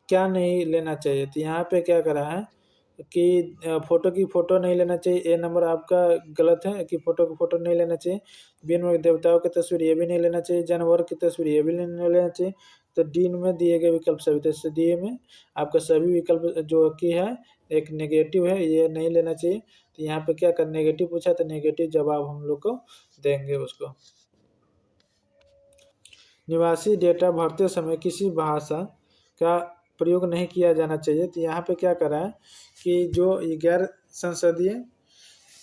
क्या नहीं लेना चाहिए? तो यहाँ पे क्या करा है कि फोटो नहीं लेना चाहिए। ए नंबर आपका गलत है कि फोटो नहीं लेना चाहिए। बी नंबर देवताओं की तस्वीर, ये भी नहीं लेना चाहिए। जानवर की तस्वीर, ये भी नहीं लेना चाहिए। तो डी में दिए गए विकल्प सभी, तो डी में आपका सभी विकल्प जो कि है एक नेगेटिव है, ये नहीं लेना चाहिए। तो यहाँ पे क्या कर, नेगेटिव पूछा तो नेगेटिव जवाब हम लोग को देंगे उसको। निवासी डेटा भरते समय किसी भाषा का प्रयोग नहीं किया जाना चाहिए। तो यहाँ पे क्या करा है कि जो ये गैर संसदीय,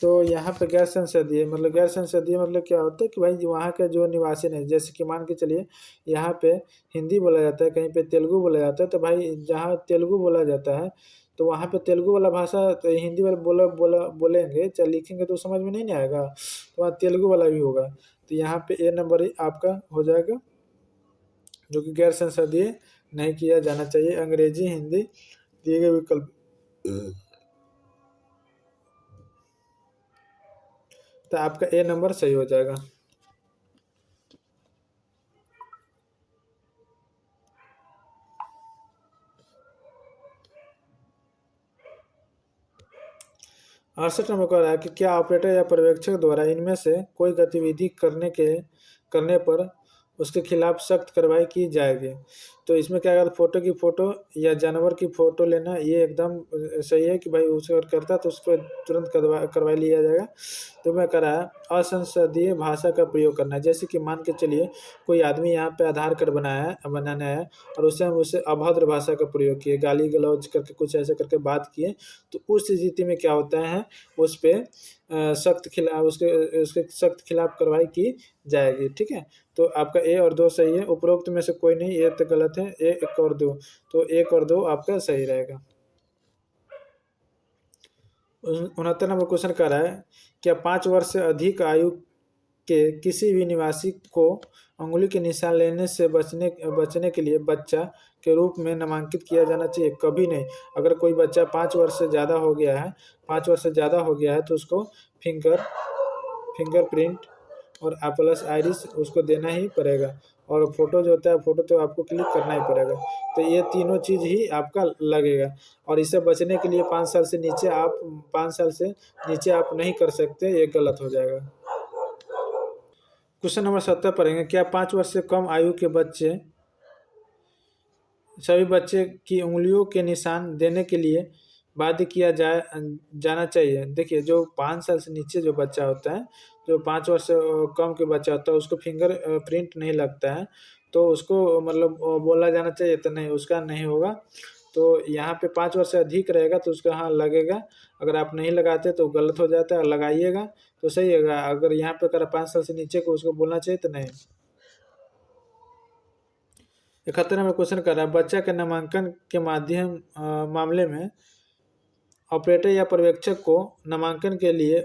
तो यहाँ पे गैर संसदीय मतलब क्या होता है कि भाई वहाँ का जो निवासी नहीं, जैसे कि मान के चलिए यहाँ पे हिंदी बोला जाता है, कहीं पे तेलुगु बोला जाता है, तो भाई जहाँ तेलुगु बोला जाता है तो वहाँ पे तेलुगु वाला भाषा तो हिंदी वाला बोलेंगे चाहे लिखेंगे तो समझ में नहीं आएगा, तो वहाँ तेलुगु वाला भी होगा। तो यहाँ पे ए नंबर ही आपका हो जाएगा, जो कि गैर संसदीय नहीं किया जाना चाहिए। अंग्रेजी, हिंदी दिए गए विकल्प, तो आपका ए नंबर सही हो जाएगा। अड़सठ नंबर कह रहा है कि क्या ऑपरेटर या पर्यवेक्षक द्वारा इनमें से कोई गतिविधि करने पर उसके खिलाफ सख्त कार्रवाई की जाएगी। तो इसमें क्या अगर फ़ोटो की फ़ोटो या जानवर की फ़ोटो लेना ये एकदम सही है कि भाई उसे अगर करता तो उस पर तुरंत कार्रवाई लिया जाएगा। तो मैं कह रहा है असंसदीय भाषा का प्रयोग करना है, जैसे कि मान के चलिए कोई आदमी यहाँ पे आधार कार्ड बनाना है और उससे हम उसे अभद्र भाषा का प्रयोग किए, गाली गलौज करके कुछ ऐसे करके बात किए, तो उस स्थिति में क्या होता है उस पर सख्त खिलाफ उसके उसके सख्त खिलाफ कार्रवाई की जाएगी। ठीक है, तो आपका ए और दो सही है, उपरोक्त में से कोई नहीं, ये तो गलत है, ए एक और दो, तो एक और दो आपका सही रहेगा। 69 नंबर क्वेश्चन कर रहा है, क्या 5 वर्ष से अधिक आयु के किसी भी निवासी को अंगुली के निशान लेने से बचने के लिए बच्चा के रूप में नामांकित किया जाना चाहिए? कभी नहीं। अगर कोई बच्चा 5 वर्ष से ज़्यादा हो गया है, 5 वर्ष से ज़्यादा हो गया है तो उसको फिंगरप्रिंट और प्लस आइरिस उसको देना ही पड़ेगा, और फोटो जो होता है फोटो तो आपको क्लिक करना ही पड़ेगा। तो ये तीनों चीज़ ही आपका लगेगा, और इससे बचने के लिए 5 साल से नीचे आप नहीं कर सकते, ये गलत हो जाएगा। क्वेश्चन नंबर 70 पढ़ेंगे, क्या 5 वर्ष से कम आयु के सभी बच्चे की उंगलियों के निशान देने के लिए बाध्य किया जाना चाहिए? देखिए, जो 5 साल से नीचे जो बच्चा होता है, जो 5 वर्ष से कम के बच्चा होता है, उसको फिंगर प्रिंट नहीं लगता है, तो उसको मतलब बोला जाना चाहिए, तो नहीं, उसका नहीं होगा। तो यहाँ पे 5 वर्ष से अधिक रहेगा तो उसका हाँ लगेगा, अगर आप नहीं लगाते तो गलत हो जाता है, लगाइएगा तो सही होगा। अगर यहाँ पे अगर 5 साल से नीचे को उसको बोलना चाहिए तो नहीं। 71 नंबर क्वेश्चन कर रहा है, बच्चा के नामांकन के मामले में ऑपरेटर या पर्यवेक्षक को नामांकन के लिए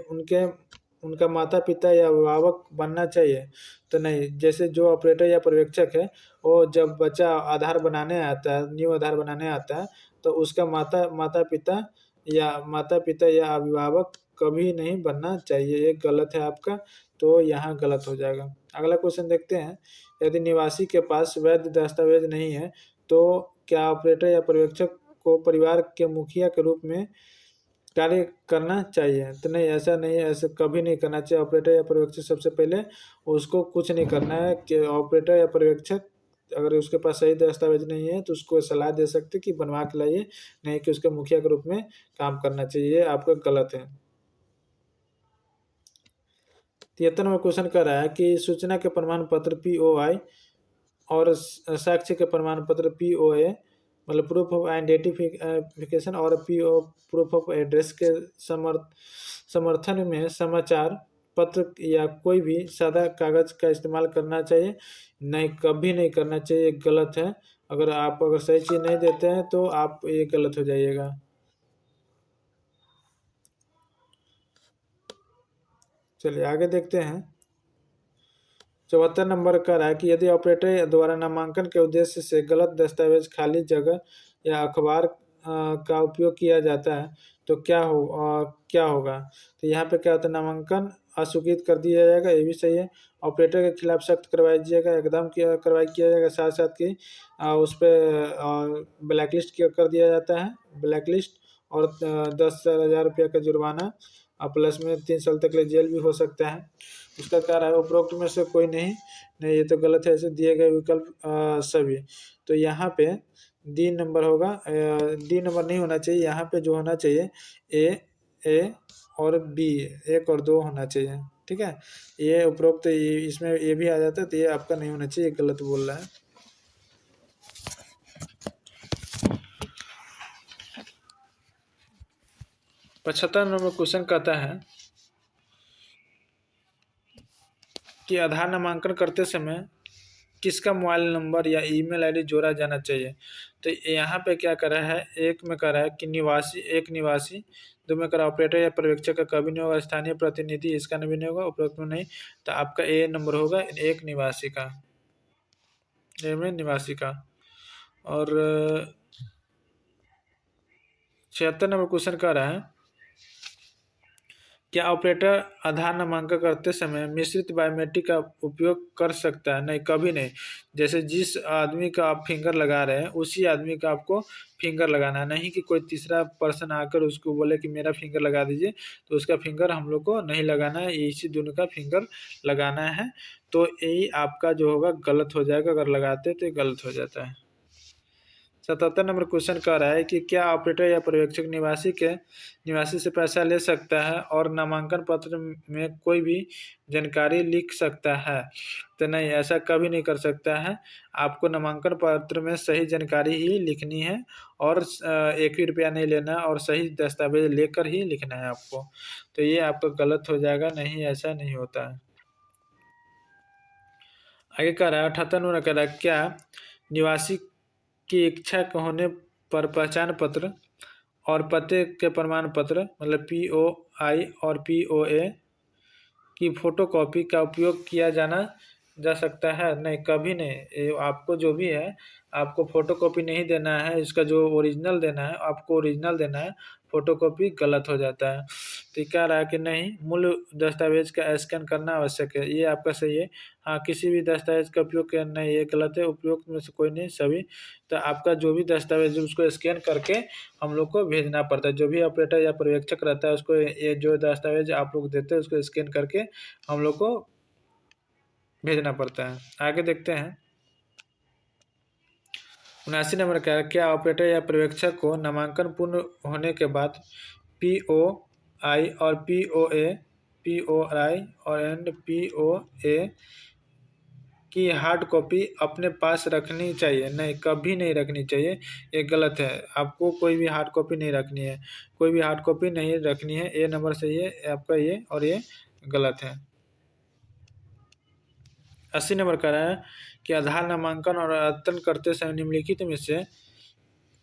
उनका माता पिता या अभिभावक बनना चाहिए? तो नहीं। जैसे जो ऑपरेटर या पर्यवेक्षक है, वो जब बच्चा आधार बनाने आता है, न्यू आधार बनाने आता है, तो उसका माता पिता या अभिभावक कभी नहीं बनना चाहिए, ये गलत है आपका, तो यहाँ गलत हो जाएगा। अगला क्वेश्चन देखते हैं, यदि निवासी के पास वैध दस्तावेज नहीं है तो क्या ऑपरेटर या पर्यवेक्षक को परिवार के मुखिया के रूप में कार्य करना चाहिए? तो नहीं, ऐसा नहीं है, ऐसा कभी नहीं करना चाहिए। ऑपरेटर या पर्यवेक्षक सबसे पहले उसको कुछ नहीं करना है कि ऑपरेटर या पर्यवेक्षक अगर उसके पास सही दस्तावेज नहीं है तो उसको सलाह दे सकते कि बनवा के लाइए, नहीं कि उसके मुखिया के रूप में काम करना चाहिए, आपका गलत है। 73 नंबर क्वेश्चन कर रहा है कि सूचना के प्रमाण पत्र POI और साक्ष्य के प्रमाण पत्र POA, मतलब प्रूफ ऑफ आइडेंटिफिकेशन, और प्रूफ ऑफ एड्रेस के समर्थन में समाचार पत्र या कोई भी सादा कागज का इस्तेमाल करना चाहिए? नहीं, कभी नहीं करना चाहिए, गलत है। अगर सही चीज़ नहीं देते हैं तो आप ये गलत हो जाइएगा। चलिए आगे देखते हैं। 74 नंबर का है कि यदि ऑपरेटर द्वारा नामांकन के उद्देश्य से गलत दस्तावेज, खाली जगह या अखबार का उपयोग किया जाता है तो क्या होगा? तो यहाँ पे क्या होता है, नामांकन अस्वीकृत कर दिया जाएगा, ये भी सही है। ऑपरेटर के खिलाफ सख्त कार्रवाई जाएगा, एकदम कार्रवाई किया जाएगा, साथ साथ की उस पर ब्लैक लिस्ट कर दिया जाता है, ब्लैक लिस्ट, और 10,000 रुपये का जुर्माना, प्लस में 3 साल तक के लिए जेल भी हो सकता है। उसका क्या रहा है, उपरोक्त में से कोई नहीं, ये तो गलत है, ऐसे दिए गए विकल्प सभी। तो यहाँ पे डी नंबर होगा, डी नंबर नहीं होना चाहिए, यहाँ पे जो होना चाहिए ए और बी, एक और दो होना चाहिए। ठीक है, ये उपरोक्त इसमें ये भी आ जाता है, तो ये आपका नहीं होना चाहिए, गलत बोल रहा है। 75 नंबर क्वेश्चन कहता है कि आधार नामांकन करते समय किसका मोबाइल नंबर या ईमेल आईडी जोड़ा जाना चाहिए? तो यहाँ पे क्या कर रहा है, एक में कर रहा है कि निवासी, दो में कर रहा है ऑपरेटर या पर्यवेक्षक का कभी नहीं होगा, स्थानीय प्रतिनिधि इसका भी नहीं होगा, उपरोक्त में नहीं, तो आपका ए नंबर होगा, एक निवासी का, ए में निवासी का। और 76 नंबर क्वेश्चन कर रहा है क्या ऑपरेटर आधार नामांकन करते समय मिश्रित बायोमेट्रिक का उपयोग कर सकता है? नहीं, कभी नहीं। जैसे जिस आदमी का आप फिंगर लगा रहे हैं उसी आदमी का आपको फिंगर लगाना है, नहीं कि कोई तीसरा पर्सन आकर उसको बोले कि मेरा फिंगर लगा दीजिए, तो उसका फिंगर हम लोग को नहीं लगाना है, इसी दोनों का फिंगर लगाना है। तो यही आपका जो होगा गलत हो जाएगा, अगर लगाते तो ये गलत हो जाता है। 77 नंबर क्वेश्चन कह रहा है कि क्या ऑपरेटर या पर्यवेक्षक निवासी से पैसा ले सकता है और नामांकन पत्र में कोई भी जानकारी लिख सकता है? तो नहीं, ऐसा कभी नहीं कर सकता है। आपको नामांकन पत्र में सही जानकारी ही लिखनी है और 1 भी रुपया नहीं लेना है और सही दस्तावेज लेकर ही लिखना है आपको। तो ये आपका गलत हो जाएगा, नहीं ऐसा नहीं होता है। आगे कह रहा है 78 नंबर कह रहा है क्या निवासी की इच्छा के होने पर पहचान पत्र और पते के प्रमाण पत्र मतलब POI और POA की फोटोकॉपी का उपयोग किया जाना जा सकता है? नहीं, कभी नहीं। ये आपको जो भी है आपको फोटोकॉपी नहीं देना है, इसका जो ओरिजिनल देना है आपको ओरिजिनल देना है, फोटोकॉपी गलत हो जाता है। तो कह रहा है कि नहीं, मूल दस्तावेज का स्कैन करना आवश्यक है, ये आपका सही है। हाँ, किसी भी दस्तावेज का उपयोग करना ये गलत है, उपयोग में से कोई नहीं, सभी। तो आपका जो भी दस्तावेज है उसको स्कैन करके हम लोग को भेजना पड़ता है। जो भी ऑपरेटर या पर्यवेक्षक रहता है उसको ये जो दस्तावेज आप लोग देते हैं उसको स्कैन करके हम लोग को भेजना पड़ता है। आगे देखते हैं 79 नंबर का क्या ऑपरेटर या पर्यवेक्षक को नामांकन पूर्ण होने के बाद POI और POI और POA की हार्ड कॉपी अपने पास रखनी चाहिए? नहीं, कभी नहीं रखनी चाहिए, ये गलत है। आपको कोई भी हार्ड कॉपी नहीं रखनी है, कोई भी हार्ड कॉपी नहीं रखनी है। ये नंबर सही है आपका, ये और ये गलत है। 80 नंबर कह रहा है कि आधार नामांकन और अद्यतन करते समय निम्नलिखित में से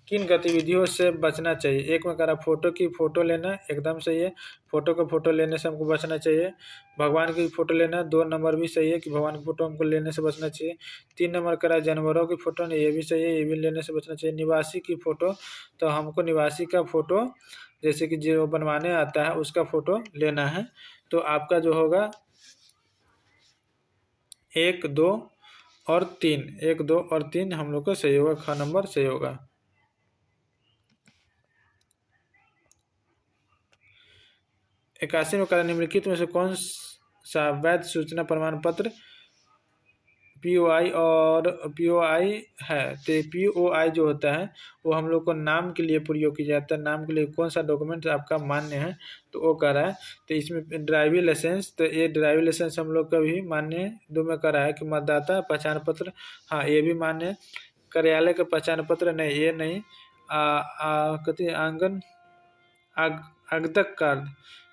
किन गतिविधियों से बचना चाहिए? एक में कह रहा फोटो की फ़ोटो लेना, एकदम सही है। फ़ोटो का फ़ोटो लेने से हमको बचना चाहिए। भगवान की फ़ोटो लेना, 2 नंबर भी सही है कि भगवान की फ़ोटो हमको लेने से बचना चाहिए। 3 नंबर कह रहा है जानवरों की फ़ोटो, नहीं ये भी सही है, ये भी लेने से बचना चाहिए। निवासी की फ़ोटो, तो हमको निवासी का फ़ोटो जैसे कि जो बनवाने आता है उसका फ़ोटो लेना है। तो आपका जो होगा 1, 2 और 3, 1, 2 और 3 हम लोग का सही होगा, ख नंबर सही होगा। 81 में कहा निम्नलिखित में से कौन सा वैध सूचना प्रमाण पत्र POI और POI है? तो POI जो होता है वो हम लोग को नाम के लिए प्रयोग किया जाता है। नाम के लिए कौन सा डॉक्यूमेंट आपका मान्य है, तो वो कह रहा है। तो इसमें ड्राइविंग लाइसेंस, तो ये ड्राइविंग लाइसेंस हम लोग का भी मान्य है। 2 में कह रहा है कि मतदाता पहचान पत्र, हाँ ये भी मान्य है। कार्यालय का पहचान पत्र, नहीं ये नहीं। कहते आंगन आगतक कार्ड,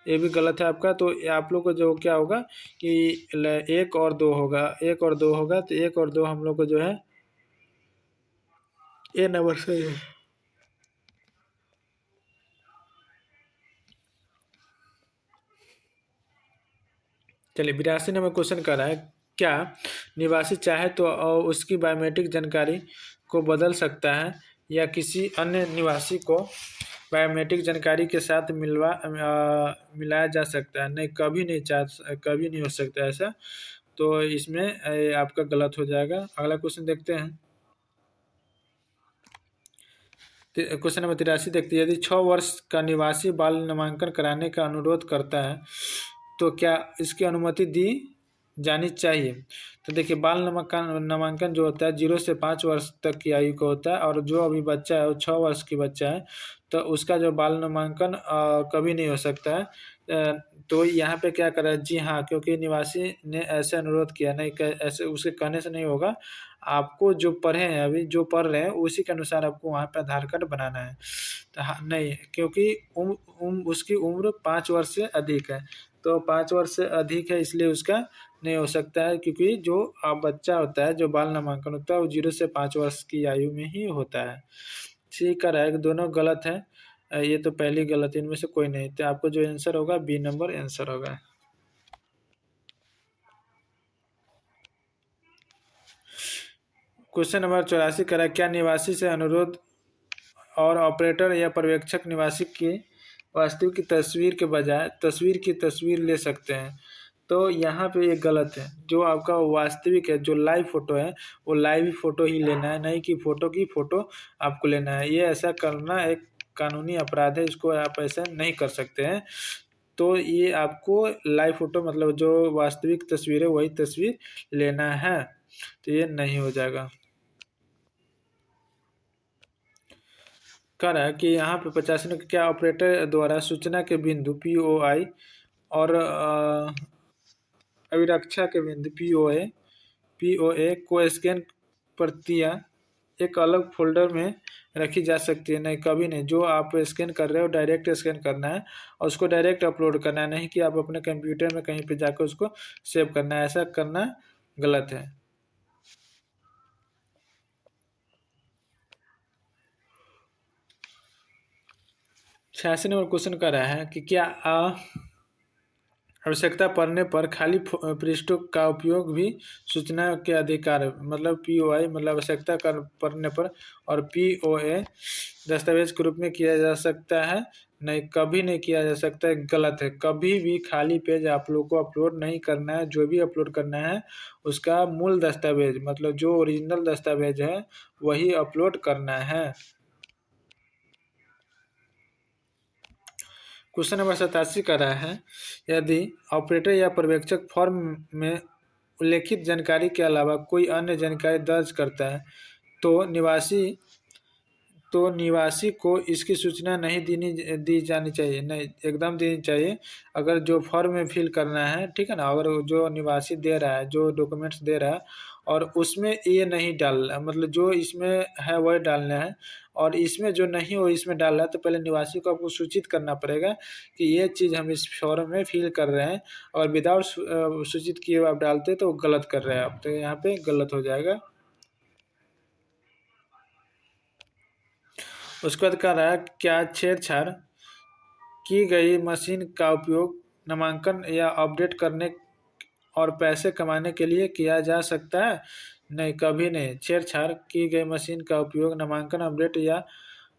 ये भी गलत है आपका। तो आप लोग को जो क्या होगा कि 1 और 2 होगा, 1 और 2 होगा, तो 1 और 2 हम लोग को जो है ये नंबर सही है। चलिए 82 नंबर क्वेश्चन कर रहा है क्या निवासी चाहे तो उसकी बायोमेट्रिक जानकारी को बदल सकता है या किसी अन्य निवासी को बायोमेट्रिक जानकारी के साथ मिलाया जा सकता है? नहीं, कभी नहीं कभी नहीं हो सकता ऐसा। तो इसमें आपका गलत हो जाएगा। अगला क्वेश्चन देखते हैं। क्वेश्चन नंबर 83 देखते हैं, यदि 6 वर्ष का निवासी बाल नामांकन कराने का अनुरोध करता है तो क्या इसकी अनुमति दी जानी चाहिए? तो देखिए बाल नामांकन जो होता है 0 से 5 वर्ष तक की आयु का होता है, और जो अभी बच्चा है वो 6 वर्ष की बच्चा है तो उसका जो बाल नामांकन कभी नहीं हो सकता है। तो यहाँ पे क्या करा, जी हाँ, क्योंकि निवासी ने ऐसे अनुरोध किया, नहीं ऐसे उसके कहने से नहीं होगा। आपको जो पढ़े हैं अभी जो पढ़ रहे हैं उसी के अनुसार आपको वहाँ पे आधार कार्ड बनाना है। तो हाँ नहीं, क्योंकि उसकी उम्र 5 वर्ष से अधिक है, तो 5 वर्ष से अधिक है इसलिए उसका नहीं हो सकता है, क्योंकि जो बच्चा होता है जो बाल नामांकन होता है वो 0 से 5 वर्ष की आयु में ही होता है। ठीक कर रहा है कि दोनों गलत है, ये तो पहली गलत, इनमें से कोई नहीं। तो आपको जो आंसर होगा बी नंबर आंसर होगा। क्वेश्चन नंबर 84 करा क्या निवासी से अनुरोध और ऑपरेटर या पर्यवेक्षक निवासी की वास्तविक की तस्वीर के बजाय तस्वीर की तस्वीर ले सकते हैं। तो यहाँ पे ये गलत है। जो आपका वास्तविक है, जो लाइव फ़ोटो है, वो लाइव ही फ़ोटो ही लेना है, नहीं कि फ़ोटो की फ़ोटो आपको लेना है। ये ऐसा करना एक कानूनी अपराध है, इसको आप ऐसा नहीं कर सकते हैं। तो ये आपको लाइव फ़ोटो मतलब जो वास्तविक तस्वीर है वही तस्वीर लेना है, तो ये नहीं हो जाएगा। कह रहा है कि यहाँ पे 85 नंबर क्या ऑपरेटर द्वारा सूचना के बिंदु POI और अभिरक्षा के बिंदु POA को स्कैन प्रतियां एक अलग फोल्डर में रखी जा सकती है? नहीं, कभी नहीं। जो आप स्कैन कर रहे हो डायरेक्ट स्कैन करना है और उसको डायरेक्ट अपलोड करना है, नहीं कि आप अपने कंप्यूटर में कहीं पे जाकर उसको सेव करना है। ऐसा करना गलत है। 86 नंबर क्वेश्चन कर रहा है कि क्या आवश्यकता पड़ने पर खाली पृष्ठों का उपयोग भी सूचना के अधिकार मतलब POI मतलब आवश्यकता कर पड़ने पर और POA दस्तावेज के रूप में किया जा सकता है? नहीं, कभी नहीं किया जा सकता है, गलत है। कभी भी खाली पेज आप लोग को अपलोड नहीं करना है। जो भी अपलोड करना है उसका मूल दस्तावेज मतलब जो ओरिजिनल दस्तावेज है वही अपलोड करना है। क्वेश्चन नंबर 87 का रहा है, यदि ऑपरेटर या पर्यवेक्षक फॉर्म में उल्लेखित जानकारी के अलावा कोई अन्य जानकारी दर्ज करता है तो निवासी को इसकी सूचना नहीं दी जानी चाहिए? नहीं, एकदम देनी चाहिए। अगर जो फॉर्म में फिल करना है, ठीक है ना, अगर जो निवासी दे रहा है, जो डॉक्यूमेंट्स दे रहा है और उसमें ये नहीं डालना मतलब जो इसमें है वही डालना है और इसमें जो नहीं हो इसमें डालना है, तो पहले निवासी को आपको सूचित करना पड़ेगा कि ये चीज़ हम इस फॉर्म में फिल कर रहे हैं और विदाउट सूचित किए हुए आप डालते तो गलत कर रहे हैं आप, तो यहाँ पे गलत हो जाएगा। उसके बाद कह रहा है क्या छेड़छाड़ की गई मशीन का उपयोग नामांकन या अपडेट करने और पैसे कमाने के लिए किया जा सकता है? नहीं, कभी नहीं। छेड़छाड़ की गई मशीन का उपयोग नामांकन अपडेट या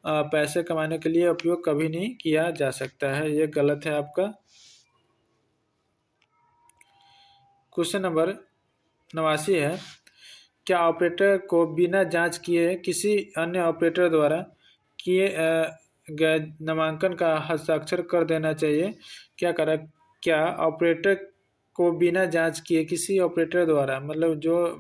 पैसे कमाने के लिए उपयोग कभी नहीं किया जा सकता है, ये गलत है आपका। क्वेश्चन नंबर 89 है, क्या ऑपरेटर को बिना जांच किए किसी अन्य ऑपरेटर द्वारा किए गए नामांकन का हस्ताक्षर कर देना चाहिए? क्या ऑपरेटर को बिना जांच किए किसी ऑपरेटर द्वारा मतलब जो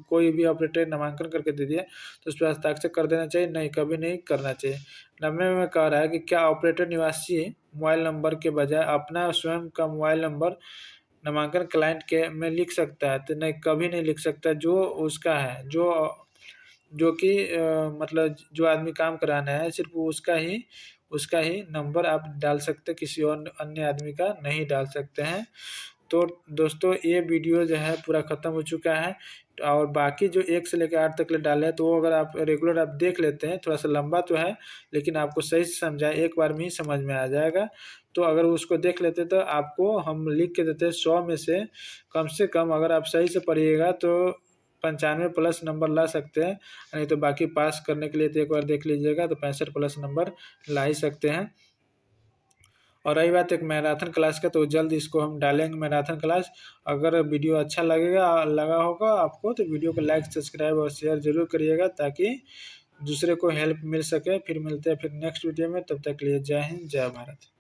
कोई भी ऑपरेटर नामांकन करके दे दिया तो उस पर हस्ताक्षर कर देना चाहिए? नहीं, कभी नहीं करना चाहिए। 90 में कह रहा है कि क्या ऑपरेटर निवासी मोबाइल नंबर के बजाय अपना स्वयं का मोबाइल नंबर नामांकन क्लाइंट के में लिख सकता है? तो नहीं, कभी नहीं लिख सकता। जो उसका है जो कि मतलब जो आदमी काम कराना है सिर्फ उसका ही नंबर आप डाल सकते, किसी और अन्य आदमी का नहीं डाल सकते हैं। तो दोस्तों ये वीडियो जो है पूरा ख़त्म हो चुका है और बाकी जो 1 से लेकर 8 तक डाले हैं तो वो अगर आप रेगुलर आप देख लेते हैं, थोड़ा सा लंबा तो है लेकिन आपको सही से समझाए एक बार में ही समझ में आ जाएगा। तो अगर उसको देख लेते तो आपको हम लिख के देते 100 में से कम अगर आप सही से पढ़िएगा तो 95 प्लस नंबर ला सकते हैं। नहीं तो बाकी पास करने के लिए तो एक बार देख लीजिएगा तो 65 प्लस नंबर ला ही सकते हैं। और रही बात एक मैराथन क्लास का, तो जल्द इसको हम डालेंगे मैराथन क्लास। अगर वीडियो अच्छा लगा होगा आपको तो वीडियो को लाइक सब्सक्राइब और शेयर जरूर करिएगा ताकि दूसरे को हेल्प मिल सके। फिर मिलते हैं फिर नेक्स्ट वीडियो में, तब तक के लिए जय हिंद जय भारत।